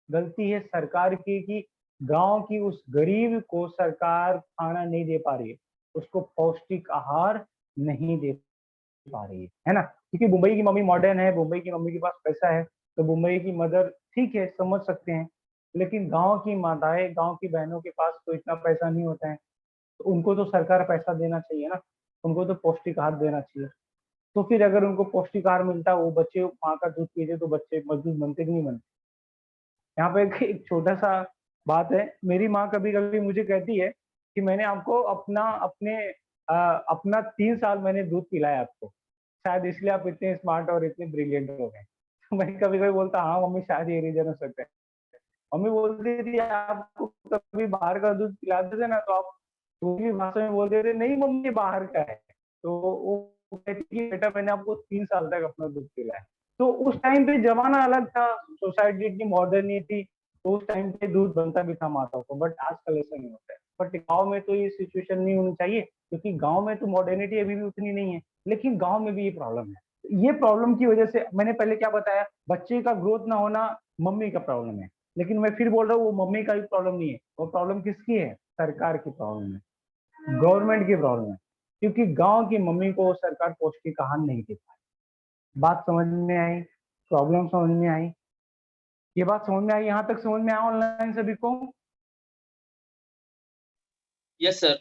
A: गलती है सरकार की कि गांव की उस गरीब को सरकार खाना नहीं दे पा रही है, उसको पौष्टिक आहार नहीं दे पा रही है ना। क्योंकि मुंबई की मम्मी मॉडर्न है, मुंबई की मम्मी के पास पैसा है, तो मुंबई की मदर ठीक है, समझ सकते हैं। लेकिन गांव की माताएं, गांव की बहनों के पास तो इतना पैसा नहीं होता है, तो उनको तो सरकार पैसा देना चाहिए ना, उनको तो पौष्टिक आहार देना चाहिए। तो फिर अगर उनको पौष्टिक आहार मिलता, वो बच्चे माँ का दूध पीते, तो बच्चे मजबूत बनते कि नहीं बनते? यहाँ पे एक छोटा सा बात है, मेरी माँ कभी कभी मुझे कहती है कि मैंने आपको अपना 3 साल मैंने दूध पिलाया आपको, शायद इसलिए आप इतने स्मार्ट और इतने ब्रिलियंट हो गए। तो मैं कभी कभी बोलता, हाँ मम्मी, शायद ये रीजन हो सकता है। मम्मी बोलती थी आपको कभी बाहर का दूध पिलाते थे ना, तो आप दूसरी भाषा में बोलते थे, नहीं मम्मी ये बाहर का है। तो वो कहती कि बेटा मैंने आपको 3 साल तक अपना दूध पिलाया। तो उस टाइम पे जमाना अलग था, सोसाइटी इतनी मॉडर्न नहीं थी, तो उस टाइम पे दूध बनता भी था माताओं को, बट आजकल ऐसा नहीं होता है। बट गाँव में तो ये सिचुएशन नहीं होनी चाहिए, क्योंकि गाँव में तो मॉडर्निटी अभी भी उतनी नहीं है, लेकिन गाँव में भी ये प्रॉब्लम है। ये प्रॉब्लम की वजह से मैंने पहले क्या बताया, बच्चे का ग्रोथ ना होना मम्मी का प्रॉब्लम है। लेकिन मैं फिर बोल रहा हूँ, वो मम्मी का भी प्रॉब्लम नहीं है, वो प्रॉब्लम किसकी है? सरकार की प्रॉब्लम है, गवर्नमेंट की प्रॉब्लम है। क्योंकि गांव की मम्मी को सरकार पौष्टिक आहार नहीं दे पाई। बात समझ में आई? प्रॉब्लम समझ में आई? ये बात समझ में आई? यहाँ तक समझ में आया ऑनलाइन सभी को?
B: Yes sir.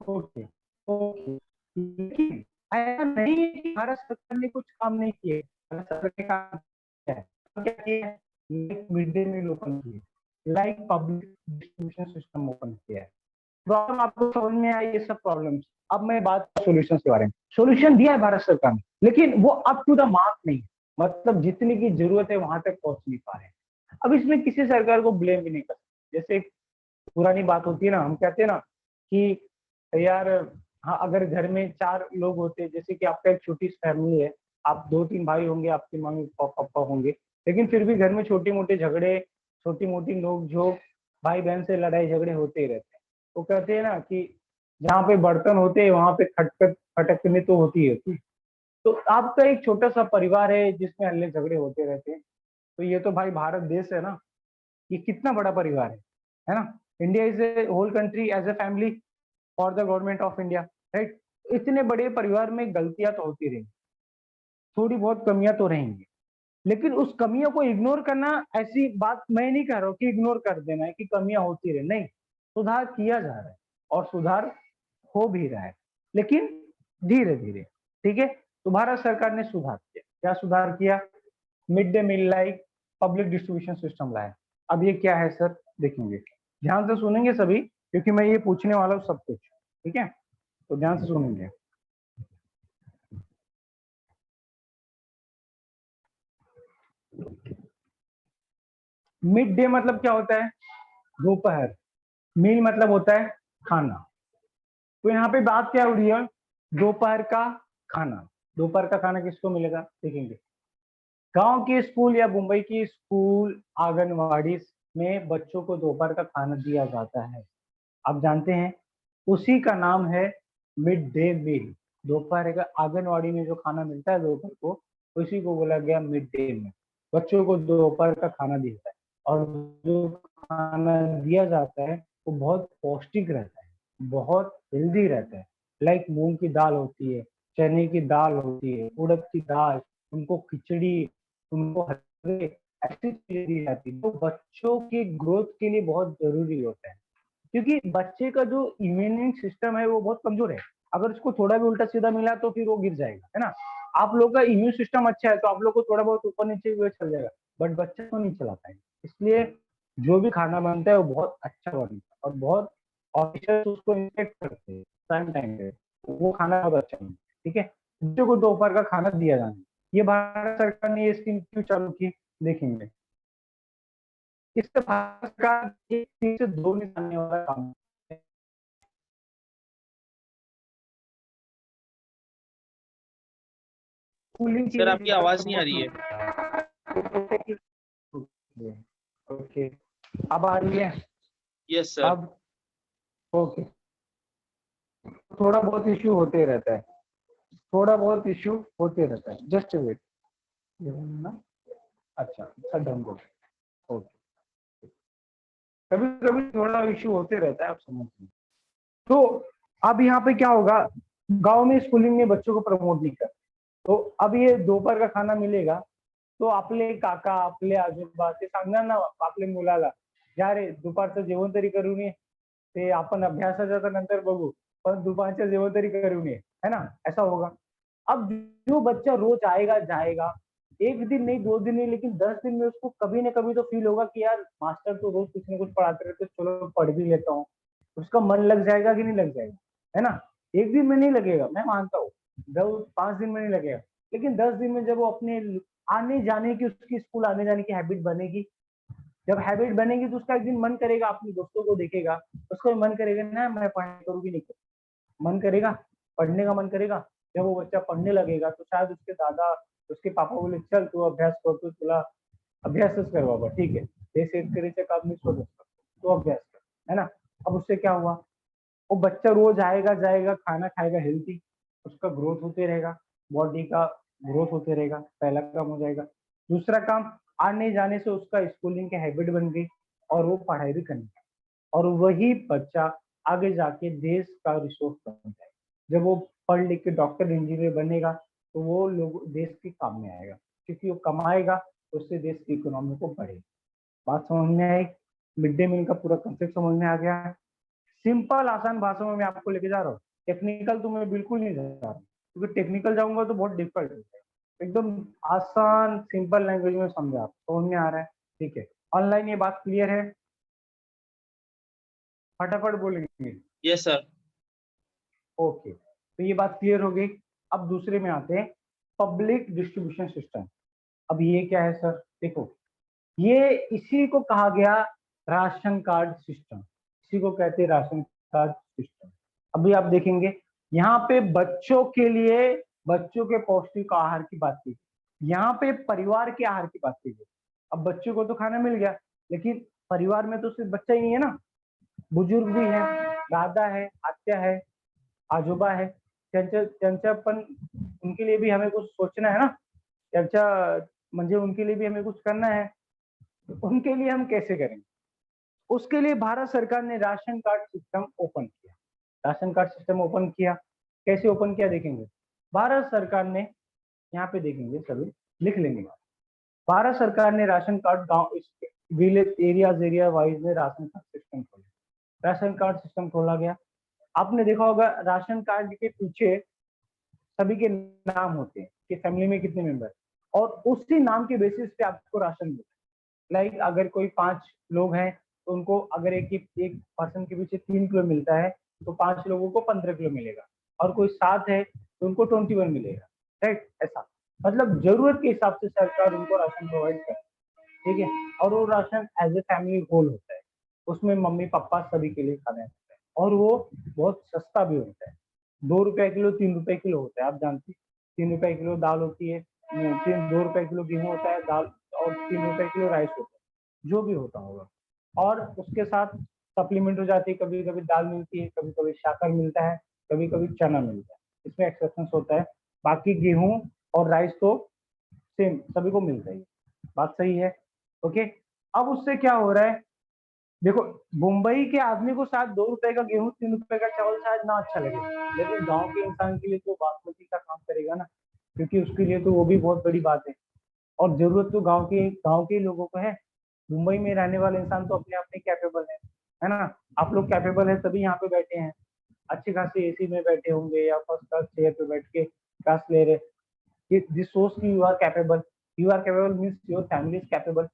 A: Okay okay. लेकिन ऐसा नहीं है कि भारत सरकार ने कुछ काम नहीं किए। भारत सरकार ने काम किया है। क्या किया है? Like mid day meal open किए, like public distribution system open किया है। प्रॉब्लम आपको समझ में आई? ये सब प्रॉब्लम्स। अब मैं बात सॉल्यूशन के बारे में। सॉल्यूशन दिया है भारत सरकार ने, लेकिन वो अप टू द मार्क नहीं, मतलब जितने की जरूरत है वहां तक पहुंच नहीं पा रहे हैं। अब इसमें किसी सरकार को ब्लेम भी नहीं कर सकते। जैसे एक पुरानी बात होती है ना, हम कहते हैं ना कि यार, हाँ, अगर घर में 4 लोग होते, जैसे कि आपका एक छोटी सी फैमिली है, आप 2-3 भाई होंगे, आपकी मम्मी पापा होंगे, लेकिन फिर भी घर में छोटे मोटे झगड़े, छोटी मोटी नोक झोंक, भाई बहन से लड़ाई झगड़े होते ही रहते हैं। वो कहते हैं ना कि जहाँ पे बर्तन होते हैं वहां पे खटखट खटकने तो होती है। तो आपका एक छोटा सा परिवार है जिसमें हल्ले झगड़े होते रहते हैं, तो ये तो भाई भारत देश है ना, ये कितना बड़ा परिवार है ना। India is a whole country as a family for the government of India, right. इतने बड़े परिवार में गलतियां तो होती रहेंगी, थोड़ी बहुत कमियां तो रहेंगी, लेकिन उस कमियों को इग्नोर करना, ऐसी बात मैं नहीं कह रहा हूँ कि इग्नोर कर देना है कि कमियां होती रहे, नहीं, सुधार किया जा रहा है और सुधार हो भी रहा है, लेकिन धीरे धीरे। ठीक है, तो भारत सरकार ने सुधार किया। क्या सुधार किया? Mid day meal like public distribution system लाया। अब ये क्या है सर, देखेंगे, ध्यान से सुनेंगे सभी, क्योंकि मैं ये पूछने वाला हूँ सब कुछ। ठीक है, तो ध्यान से सुनेंगे। मिड डे मतलब क्या होता है? दोपहर। मील मतलब होता है खाना। तो यहाँ पे बात क्या हो रही है? दोपहर का खाना। दोपहर का खाना किसको मिलेगा, देखेंगे। गांव के स्कूल या मुंबई की स्कूल आंगनवाड़ी में बच्चों को दोपहर का खाना दिया जाता है। आप जानते हैं, उसी का नाम है मिड डे मील। दोपहर का आंगनवाड़ी में जो खाना मिलता है दोपहर को, उसी को बोला गया मिड डे मील। बच्चों को दोपहर का खाना दिया जाता है, और जो खाना दिया जाता है वो बहुत पौष्टिक रहता है, बहुत हेल्दी रहता है। लाइक मूंग की दाल होती है, चने की दाल होती है, उड़द की दाल, उनको खिचड़ी, उनको हलवे, ऐसी चीजें दी जाती है, तो बच्चों के ग्रोथ के लिए बहुत जरूरी होता है। क्योंकि बच्चे का जो इम्यूनिटी सिस्टम है वो बहुत कमजोर है। अगर उसको थोड़ा भी उल्टा सीधा मिला तो फिर वो गिर जाएगा, है ना। आप लोग का इम्यून सिस्टम अच्छा है तो आप लोग को थोड़ा बहुत ऊपर नीचे हुए चल जाएगा, बट बच्चा तो नहीं चला पाएगा। इसलिए जो भी खाना बनता है वो बहुत अच्छा बनता है, और बहुत ऑफिसर्स उसको इंस्पेक्ट करते हैं टाइम टाइम पे, वो खाना बहुत अच्छा बनता है। ठीक है, बच्चों को दोपहर का खाना दिया जाना है। ये भारत सरकार ने ये स्कीम क्यों चालू की, देखेंगे। इससे भारत सरकार एक तीर से दो निशाने वाला काम है। स्कूलिंग की
B: सर आपकी आवाज नहीं आ रही है।
A: ओके, अब आ रही है?
B: Yes sir.
A: अब ओके, थोड़ा बहुत इश्यू होते रहता है, थोड़ा बहुत इश्यू होते रहता है, जस्ट वेट ना। अच्छा अच्छा डन गो। ओके, कभी कभी थोड़ा इश्यू होते रहता है, आप समझ लीजिए। तो अब यहाँ पे क्या होगा, गांव में स्कूलिंग में बच्चों को प्रमोट नहीं कर, तो अब ये दोपहर का खाना मिलेगा तो आपले काका आपले आजोबा ते सांगणार ना आपल्या मुलाला, या रे दुपारचं जेवण तरी करून ये, ते आपण अभ्यासाच्या तर नंतर बघू, पण दुपारचं जेवण तरी करून ये, है ना, ऐसा होगा। अब जो बच्चा रोज आएगा जाएगा, एक दिन नहीं दो दिन नहीं लेकिन 10 दिन में उसको कभी ना कभी तो फील होगा कि यार मास्टर तो रोज कुछ ना कुछ पढ़ाते रहते, चलो पढ़ भी लेता हूँ। उसका मन लग जाएगा कि नहीं लग जाएगा, है ना। एक दिन में नहीं लगेगा, मैं मानता हूँ, 5 दिन में नहीं लगेगा, लेकिन 10 दिन में जब वो अपने आने जाने की, उसकी स्कूल आने जाने की हैबिट बनेगी, जब हैबिट बनेगी तो उसका एक दिन मन करेगा, अपने दोस्तों को देखेगा, उसका भी मन करेगा ना मैं पढ़ाई करूंगी, नहीं करूँ, मन करेगा, पढ़ने का मन करेगा। जब वो बच्चा पढ़ने लगेगा तो शायद उसके दादा, उसके पापा बोले चल तू अभ्यास कर, तू तुला अभ्यासच कर बाबा, ठीक है, हे शेतकरीचे काम मी सोडत तो अभ्यास कर, है ना। अब उससे क्या हुआ, वो बच्चा रोज आएगा जाएगा, खाना खाएगा हेल्थी, उसका ग्रोथ होते रहेगा, बॉडी का ग्रोथ होते रहेगा, पहला काम हो जाएगा। दूसरा काम, आने जाने से उसका स्कूलिंग की हैबिट बन गई और वो पढ़ाई भी करने लगा, और वही बच्चा आगे जाके देश का रिसोर्स बन जाएगा। जब वो पढ़ लिख के डॉक्टर इंजीनियर बनेगा तो वो लोग देश के काम में आएगा, क्योंकि वो कमाएगा, उससे देश की इकोनॉमी को बढ़ेगा। बात समझ में आई? मिड डे मील का पूरा कंसेप्ट समझ में आ गया? सिंपल आसान भाषा में मैं आपको लेके जा रहा हूँ, टेक्निकल तो मैं बिल्कुल नहीं जा रहा हूँ, क्योंकि टेक्निकल जाऊंगा तो बहुत डिफिकल्ट हो जाएगा। एकदम आसान सिंपल लैंग्वेज में समझा, आप समझ में आ रहा है? ठीक है, ऑनलाइन ये बात क्लियर है? फटाफट बोलेंगे।
B: Yes sir.
A: ओके, तो ये बात क्लियर हो गई। अब दूसरे में आते हैं, पब्लिक डिस्ट्रीब्यूशन सिस्टम। अब ये क्या है सर? देखो, ये इसी को कहा गया राशन कार्ड सिस्टम, इसी को कहते हैं राशन कार्ड सिस्टम। अभी आप देखेंगे यहाँ पे बच्चों के लिए, बच्चों के पौष्टिक आहार की बात की, यहाँ पे परिवार के आहार की बात की गई। अब बच्चों को तो खाना मिल गया, लेकिन परिवार में तो सिर्फ बच्चा ही नहीं है ना, बुजुर्ग भी है, दादा है, आत्या है, आजोबा है, त्यांच्या पण उनके लिए भी हमें कुछ सोचना है ना, त्यांच्या म्हणजे उनके लिए भी हमें कुछ करना है, तो उनके लिए हम कैसे करेंगे? उसके लिए भारत सरकार ने राशन कार्ड सिस्टम ओपन किया। राशन कार्ड सिस्टम ओपन किया, कैसे ओपन किया देखेंगे। भारत सरकार ने, यहाँ पे देखेंगे सभी, लिख लेंगे। भारत सरकार ने राशन कार्ड गांव विलेज एरिया वाइज में राशन कार्ड सिस्टम खोला, राशन कार्ड सिस्टम खोला गया। आपने देखा होगा राशन कार्ड के पीछे सभी के नाम होते हैं कि फैमिली में कितने मेंबर, और उसी नाम के बेसिस पे आपको राशन मिलता है। लाइक अगर कोई 5 लोग हैं तो उनको अगर एक पर्सन के पीछे 3 किलो मिलता है तो 5 लोगों को 15 किलो मिलेगा, और कोई 7 है तो उनको 21 मिलेगा, राइट? ऐसा मतलब जरूरत के हिसाब से सरकार उनको राशन प्रोवाइड करती है, ठीक है। और वो ration as a family whole होता है, उसमें मम्मी पापा सभी के लिए खाना होता है, और वो बहुत सस्ता भी होता है। 2 रुपए किलो 3 रुपए किलो होता है, आप जानते हैं। 3 रुपए किलो दाल होती है, 2 रुपए किलो गेहूं होता है, दाल, और 3 रुपए किलो राइस होता है, जो भी होता होगा। और उसके साथ सप्लीमेंट हो जाती है, कभी कभी दाल मिलती है, कभी कभी शाकर मिलता है, कभी कभी चना मिलता है, इसमें एक्सेप्शन होता है। बाकी गेहूं और राइस तो सेम सभी को मिलता है। बात सही है? ओके। अब उससे क्या हो रहा है, देखो, मुंबई के आदमी को शायद 2 रुपए का गेहूं 3 रुपए का चावल शायद ना अच्छा लगे, लेकिन गांव के इंसान के लिए तो बासमती का काम करेगा ना, क्योंकि उसके लिए तो वो भी बहुत बड़ी बात है। और जरूरत तो गांव के लोगों को है। मुंबई में रहने वाले इंसान तो अपने आप में कैपेबल है ना। आप लोग कैपेबल है तभी यहाँ पे बैठे हैं, अच्छी खासी एसी में बैठे होंगे या फर्स्ट क्लास चेयर पे बैठ के क्लास ले रहे। दिस शोज की you are capable means your family is capable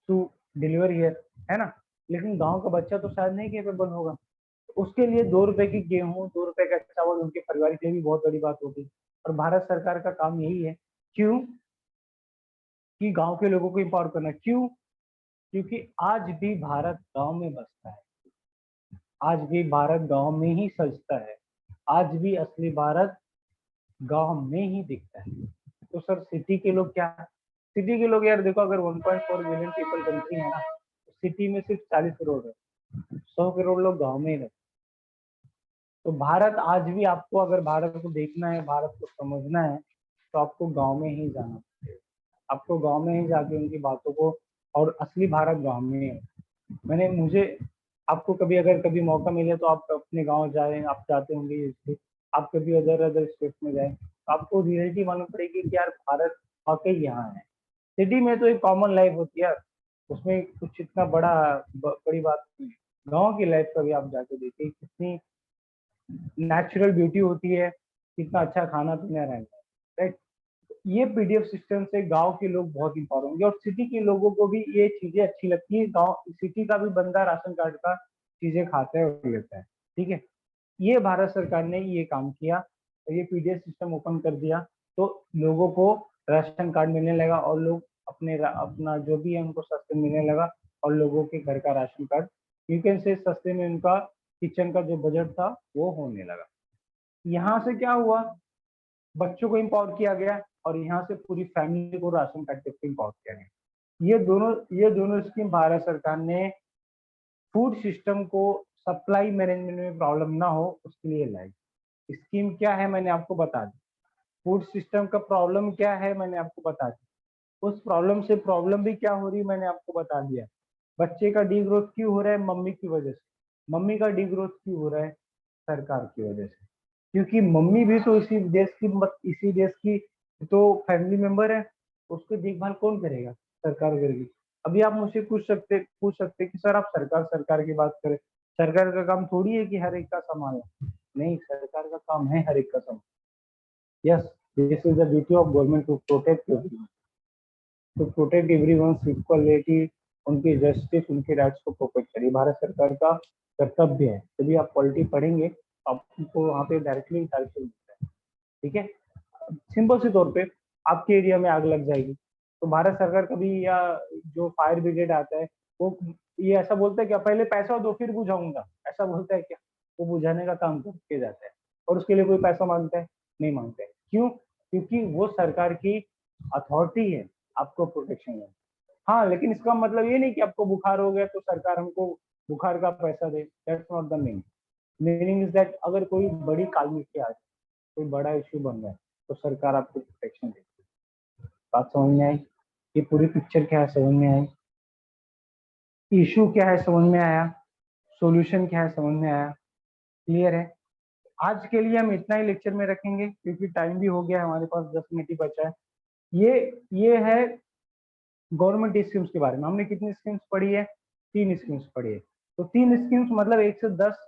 A: to deliver here, है ना। लेकिन गांव का बच्चा तो शायद नहीं कैपेबल होगा, उसके लिए 2 रुपए की गेहूं 2 रुपए का चावल उनके परिवार के लिए भी बहुत बड़ी बात होगी। और भारत सरकार का काम यही है, क्यों, कि गांव के लोगों को इम्पावर करना। क्यों? क्योंकि आज भी भारत गांव में बसता है, आज भी भारत गांव में ही सजता है, आज भी असली भारत गांव में ही दिखता है। तो सर सिटी के लोग क्या, सिटी के लोग यार देखो, अगर 1.4 बिलियन पीपल कंट्री है ना, तो सिटी में सिर्फ 40 करोड़ है, 100 करोड़ लोग गांव में ही रहते। तो भारत आज भी, आपको अगर भारत को देखना है, भारत को समझना है, तो आपको गांव में ही जाना पड़ेगा, आपको गांव में ही जाके उनकी बातों को, और असली भारत गांव में है। मुझे आपको कभी अगर कभी मौका मिले तो आप अपने गांव जाएं, आप जाते होंगे इसलिए, आप कभी अदर अदर स्टेट में जाएं, तो आपको रियलिटी मालूम पड़ेगी कि यार भारत वाकई यहाँ है। सिटी में तो एक कॉमन लाइफ होती है यार, उसमें कुछ इतना बड़ी बात नहीं है। गाँव की लाइफ कभी आप जाके देखिए, कितनी नेचुरल ब्यूटी होती है, कितना अच्छा खाना पीना रहता है, राइट। ये पीडीएफ सिस्टम से गांव के लोग बहुत इंपॉर्टेंट होंगे, और सिटी के लोगों को भी ये चीजें अच्छी लगती है। गांव सिटी का भी बंदा राशन कार्ड का चीजें खाता है और लेता है, ठीक है। ये भारत सरकार ने ये काम किया, ये पीडीएफ सिस्टम ओपन कर दिया, तो लोगों को राशन कार्ड मिलने लगा, और लोग अपना जो भी है उनको सस्ते मिलने लगा, और लोगों के घर का ration card you can say सस्ते में उनका किचन का जो बजट था वो होने लगा। यहाँ से क्या हुआ, बच्चों को इम्पावर किया गया, और यहाँ से पूरी फैमिली को राशन कार्ड के थ्रू इम्पावर किया गया। ये दोनों स्कीम भारत सरकार ने फूड सिस्टम को सप्लाई मैनेजमेंट में प्रॉब्लम ना हो उसके लिए लाई। स्कीम क्या है मैंने आपको बता दी, फूड सिस्टम का प्रॉब्लम क्या है मैंने आपको बता दी, उस प्रॉब्लम से प्रॉब्लम भी क्या हो रही मैंने आपको बता दिया। बच्चे का डी ग्रोथ क्यों हो रहा है, मम्मी की वजह से। मम्मी का डी ग्रोथ क्यों हो रहा है, सरकार की वजह से, क्योंकि मम्मी भी तो इसी देश की तो फैमिली मेंबर है, उसकी देखभाल कौन करेगा, सरकार करेगी। अभी आप मुझसे पूछ सकते कि सर आप सरकार सरकार की बात करें, सरकार का काम थोड़ी है कि हर एक का संभालना, नहीं, सरकार का काम है हर एक का संभालना। Yes, this is the duty of government to protect everyone, to protect everyone's equality, उनकी जस्टिस, उनके राइट्स को प्रोटेक्ट करिए, भारत सरकार का कर्तव्य है। यदि आप पॉलिटी पढ़ेंगे तो आपको वहाँ पे डायरेक्टली मिलता है, ठीक है। सिंपल से तौर पे आपके एरिया में आग लग जाएगी, तो भारत सरकार कभी, या जो फायर ब्रिगेड आता है, वो ये ऐसा बोलता है क्या, पहले पैसा दो फिर बुझाऊंगा, ऐसा बोलता है क्या? वो बुझाने का काम करके जाता है, और उसके लिए कोई पैसा मांगता है? नहीं मांगता है। क्यों? क्योंकि वो सरकार की अथॉरिटी है आपको प्रोटेक्शन में। हाँ, लेकिन इसका मतलब ये नहीं कि आपको बुखार हो गया तो सरकार हमको बुखार का पैसा दे, that's not the meaning. Meaning is that अगर कोई बड़ी कालमिटी आ जाए, कोई बड़ा इश्यू बन रहा है, तो सरकार आपको प्रोटेक्शन देती है। बात समझ में आई? ये पूरी पिक्चर क्या है समझ में आई? इश्यू क्या है समझ में आया? सॉल्यूशन क्या है समझ में आया? क्लियर है? आज के लिए हम इतना ही लेक्चर में रखेंगे, क्योंकि टाइम भी हो गया है, हमारे पास 10 मिनट ही बचा है। ये है गवर्नमेंट स्कीम्स के बारे में। हमने कितनी स्कीम्स पढ़ी है? 3 स्कीम्स पढ़ी है। तो 3 स्कीम्स मतलब 1 से 10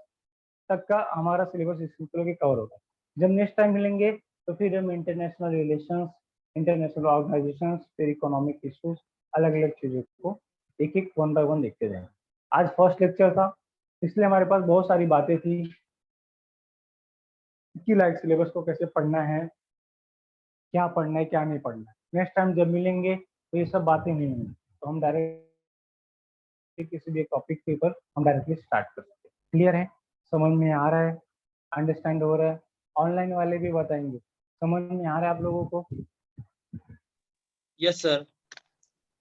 A: तक का हमारा सिलेबस स्कीम के कवर होगा। जब नेक्स्ट टाइम मिलेंगे तो फिर हम इंटरनेशनल रिलेशंस, इंटरनेशनल ऑर्गेनाइजेशंस, फिर इकोनॉमिक इश्यूज, अलग अलग चीजों को एक एक वन बाय वन देखते जाएंगे। आज फर्स्ट लेक्चर था, इसलिए हमारे पास बहुत सारी बातें थी कि लाइक सिलेबस को कैसे पढ़ना है, क्या पढ़ना है क्या नहीं पढ़ना है। नेक्स्ट टाइम जब मिलेंगे तो ये सब बातें नहीं होंगी, तो हम डायरेक्ट किसी भी एक टॉपिक के ऊपर हम डायरेक्टली स्टार्ट कर सकते हैं। क्लियर है? समझ में आ रहा है? अंडरस्टैंड हो रहा है? ऑनलाइन वाले भी बताएंगे, समझ में आ रहा है आप लोगों को?
B: Yes sir.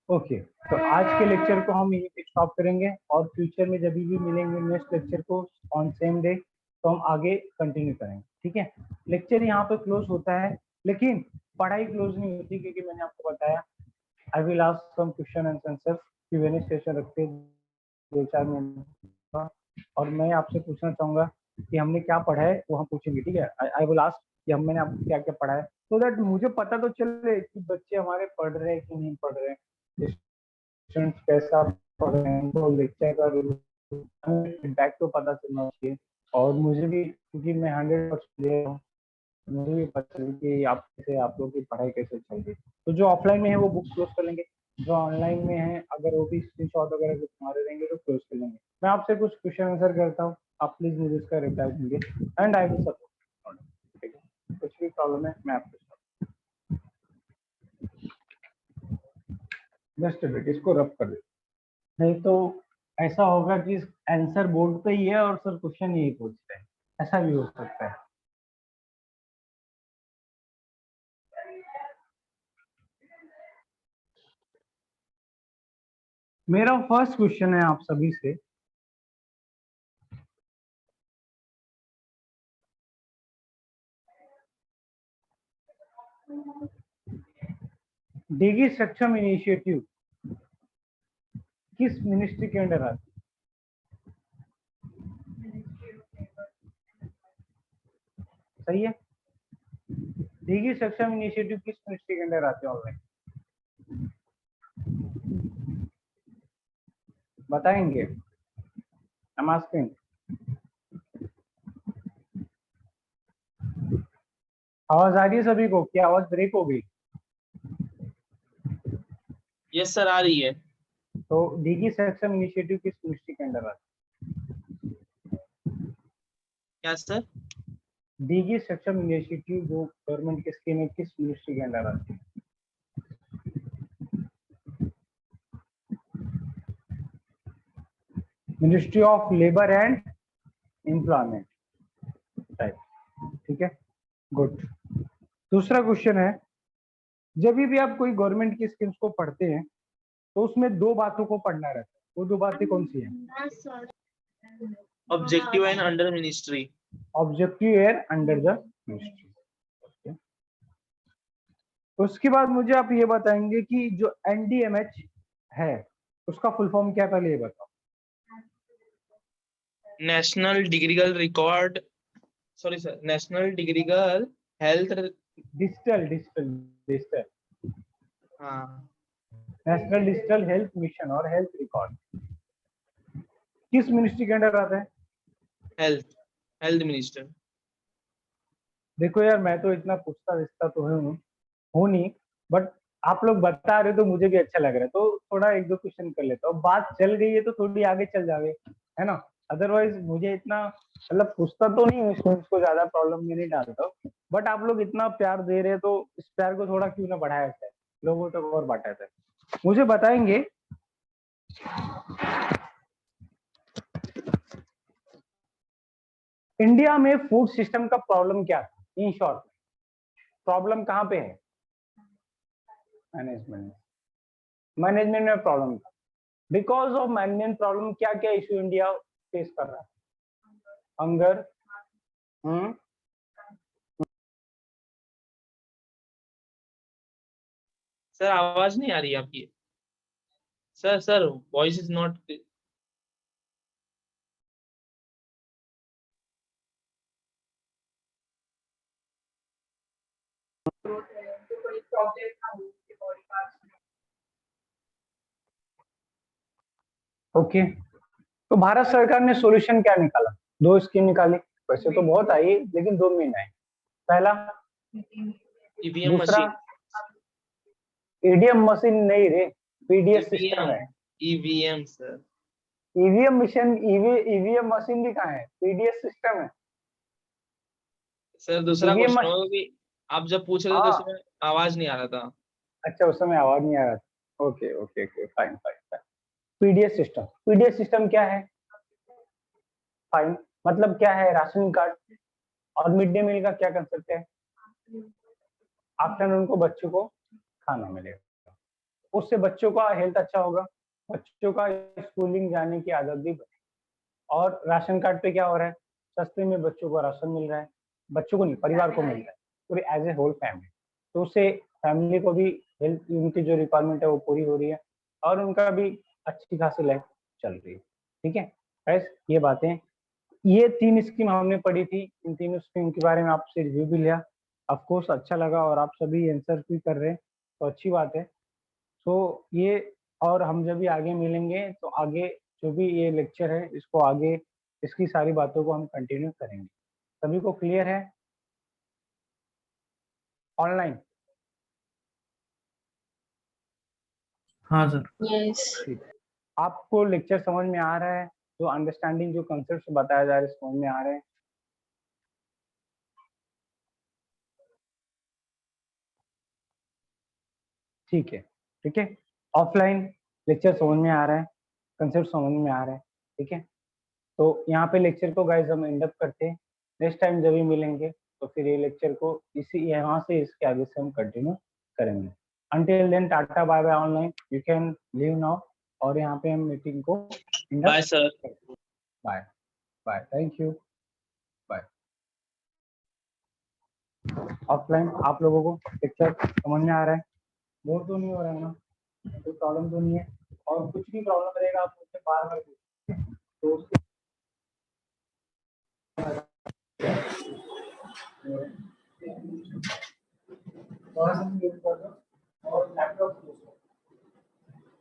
A: ओके, तो आज के लेक्चर को हम यहीं पे स्टॉप करेंगे, और फ्यूचर में जब भी मिलेंगे नेक्स्ट लेक्चर को ऑन सेम डे, तो हम आगे कंटिन्यू करेंगे, ठीक है। लेक्चर यहाँ पे क्लोज होता है, लेकिन पढ़ाई क्लोज नहीं होती, क्योंकि मैंने आपको बताया I will ask some question and answer, Q&A session रखते हैं 2-4 मिनट का, और मैं आपसे पूछना चाहूंगा कि हमने क्या पढ़ा है, वो हम पूछेंगे, ठीक है। आई विल आस्क कि मैंने आपको क्या क्या पढ़ा है, सो दैट मुझे पता तो चले कि बच्चे हमारे पढ़ रहे हैं कि नहीं पढ़ रहे हैं, स्टूडेंट्स कैसा पढ़ रहे हैं, तो लेक्चर का फीडबैक तो पता चलना चाहिए। और मुझे भी, क्योंकि मैं 100% दे रहा हूँ, मुझे भी पता चले कि आप लोग की पढ़ाई कैसे चल रही है। तो जो ऑफलाइन में है वो बुक क्लोज कर लेंगे, जो ऑनलाइन में है अगर वो भी स्क्रीनशॉट वगैरह कुछ हमारे रहेंगे तो क्लोज कर लेंगे। मैं आपसे कुछ क्वेश्चन आंसर करता हूँ, आप प्लीज मुझे इसका रिप्लाई देंगे, एंड आई विल सपोर्ट, ठीक है। कुछ भी प्रॉब्लम है मैं आपको जस्ट इसको रब कर देता हूँ। नहीं तो ऐसा होगा कि आंसर बोर्ड पे ही है और सर क्वेश्चन यही पूछते हैं, ऐसा भी हो सकता है। मेरा फर्स्ट क्वेश्चन है आप सभी से, डिगी सक्षम इनिशिएटिव किस मिनिस्ट्री के अंडर आती है? सही है। डिगी सक्षम इनिशिएटिव किस मिनिस्ट्री के अंडर आते हैं ऑनलाइन बताएंगे? I'm asking. आवाज आ रही है सभी को? क्या आवाज ब्रेक हो गई?
B: यस सर, आ रही है।
A: तो डिगी सक्षम इनिशिएटिव किस मिनिस्ट्री के अंडर आती
B: क्या सर?
A: है? डिगी सक्षम इनिशिएटिव जो गवर्नमेंट की स्कीम है किस मिनिस्ट्री के अंडर आती है? Ministry of labour and employment, right. ठीक है, गुड। दूसरा क्वेश्चन है, जब भी आप कोई गवर्नमेंट की स्कीम्स को पढ़ते हैं तो उसमें दो बातों को पढ़ना रहता है, वो दो बातें कौन सी है?
B: Objective and under ministry.
A: Objective air under the ministry. उसके बाद मुझे आप ये बताएंगे कि जो एनडीएमएच है उसका फुल फॉर्म क्या है, पहले ये बताओ।
B: National डिग्रीगल record, sorry sir, national डिग्रीगल health.
A: Digital digital digital
B: हाँ,
A: नेशनल डिजिटल हेल्थ मिशन और हेल्थ रिकॉर्ड किस मिनिस्ट्री के अंडर आता है?
B: Health, health minister.
A: देखो यार, मैं तो इतना पूछता रिश्ता तो हूँ नहीं, बट आप लोग बता रहे हो तो मुझे भी अच्छा लग रहा है, तो थोड़ा एक दो क्वेश्चन कर लेता हूँ। बात चल गई है तो थोड़ी आगे चल जावे, है ना? अदरवाइज मुझे इतना मतलब पूछता तो नहीं हूँ, इसको ज्यादा प्रॉब्लम में नहीं डालता हूँ, बट आप लोग इतना प्यार दे रहे हैं तो इस प्यार को थोड़ा क्यों ना बढ़ाया जाए, लोगों तक और बांटा जाए। मुझे बताएंगे इंडिया में फूड सिस्टम का प्रॉब्लम क्या था? इन शॉर्ट प्रॉब्लम कहाँ पे है? मैनेजमेंट, मैनेजमेंट में प्रॉब्लम था। बिकॉज ऑफ मैनेजमेंट प्रॉब्लम क्या क्या इशू इंडिया फेस कर रहा है? हंगर,
B: सर आवाज नहीं आ रही है आपकी। Sir sir, voice is not.
A: Okay. तो भारत सरकार ने सॉल्यूशन क्या निकाला? दो स्कीम निकाली, वैसे तो बहुत आई लेकिन दो मेन आई। पहला,
B: ईवीएम
A: दूसरा
B: मशीन।
A: ईडीएम मशीन नहीं रे, पीडीएस सिस्टम
B: ईवीएम,
A: है।
B: EVM sir.
A: EVM machine, EVM machine भी कहाँ है? पीडीएस सिस्टम है।
B: सर दूसरा
A: ईवीएम
B: क्वेश्चन होगा
A: मशीन,
B: कि आप जब पूछ रहे थे तो
A: हाँ
B: उसमें आवाज नहीं आ रहा था।
A: अच्छा, उस समय आवाज नहीं आ रहा था। Okay okay okay, fine fine fine. PDS system, PDS system क्या है? फाइन, मतलब क्या है? Ration card. और मिड डे मील का क्या कंसेप्ट है? आफ्टरनून को बच्चों को खाना मिलेगा, उससे बच्चों का हेल्थ अच्छा होगा, बच्चों का स्कूलिंग जाने की आदत भी बने। और राशन कार्ड पे क्या हो रहा है? सस्ते में बच्चों को राशन मिल रहा है, बच्चों को नहीं, परिवार को मिल रहा है, पूरी एज ए होल फैमिली। तो उससे फैमिली को भी हेल्थ, उनकी जो रिक्वायरमेंट है वो पूरी हो रही है और उनका भी अच्छी खासी लाइफ चल रही है। ठीक है गाइस, ये बातें, ये तीन स्कीम हमने पढ़ी थी, इन तीनों स्कीम के बारे में आपसे रिव्यू भी लिया। ऑफ कोर्स अच्छा लगा और आप सभी आंसर भी कर रहे हैं, तो अच्छी बात है। तो ये, और हम जब भी आगे मिलेंगे तो आगे जो भी ये लेक्चर है इसको आगे, इसकी सारी बातों को हम कंटिन्यू करेंगे। सभी को क्लियर है? ऑनलाइन?
D: हाँ सर।
C: यस।
A: ठीक है, आपको लेक्चर समझ में आ रहा है? जो अंडरस्टैंडिंग, जो कंसेप्ट बताया जा रहा है समझ में आ रहे हैं? ठीक है, ठीक है। ऑफलाइन लेक्चर समझ में आ रहा है? कंसेप्ट समझ में आ रहा है, ठीक है। तो यहाँ पे लेक्चर को गाइस हम एंड अप करते हैं। नेक्स्ट टाइम जब भी मिलेंगे तो फिर ये लेक्चर को इसी यहाँ से इसके आगे से हम कंटिन्यू करेंगे। Until then tata bye bye online, you can leave now. और यहाँ पे हम मीटिंग को end up
B: bye sir.
A: Bye bye, thank you, bye. Offline आप लोगों को पिक्चर समझ में आ रहा है? बोर तो नहीं हो रहा है ना? कोई प्रॉब्लम तो नहीं है? और कुछ भी प्रॉब्लम रहेगा आप मुझसे बार बार पूछिए, तो उसके और लैपटॉप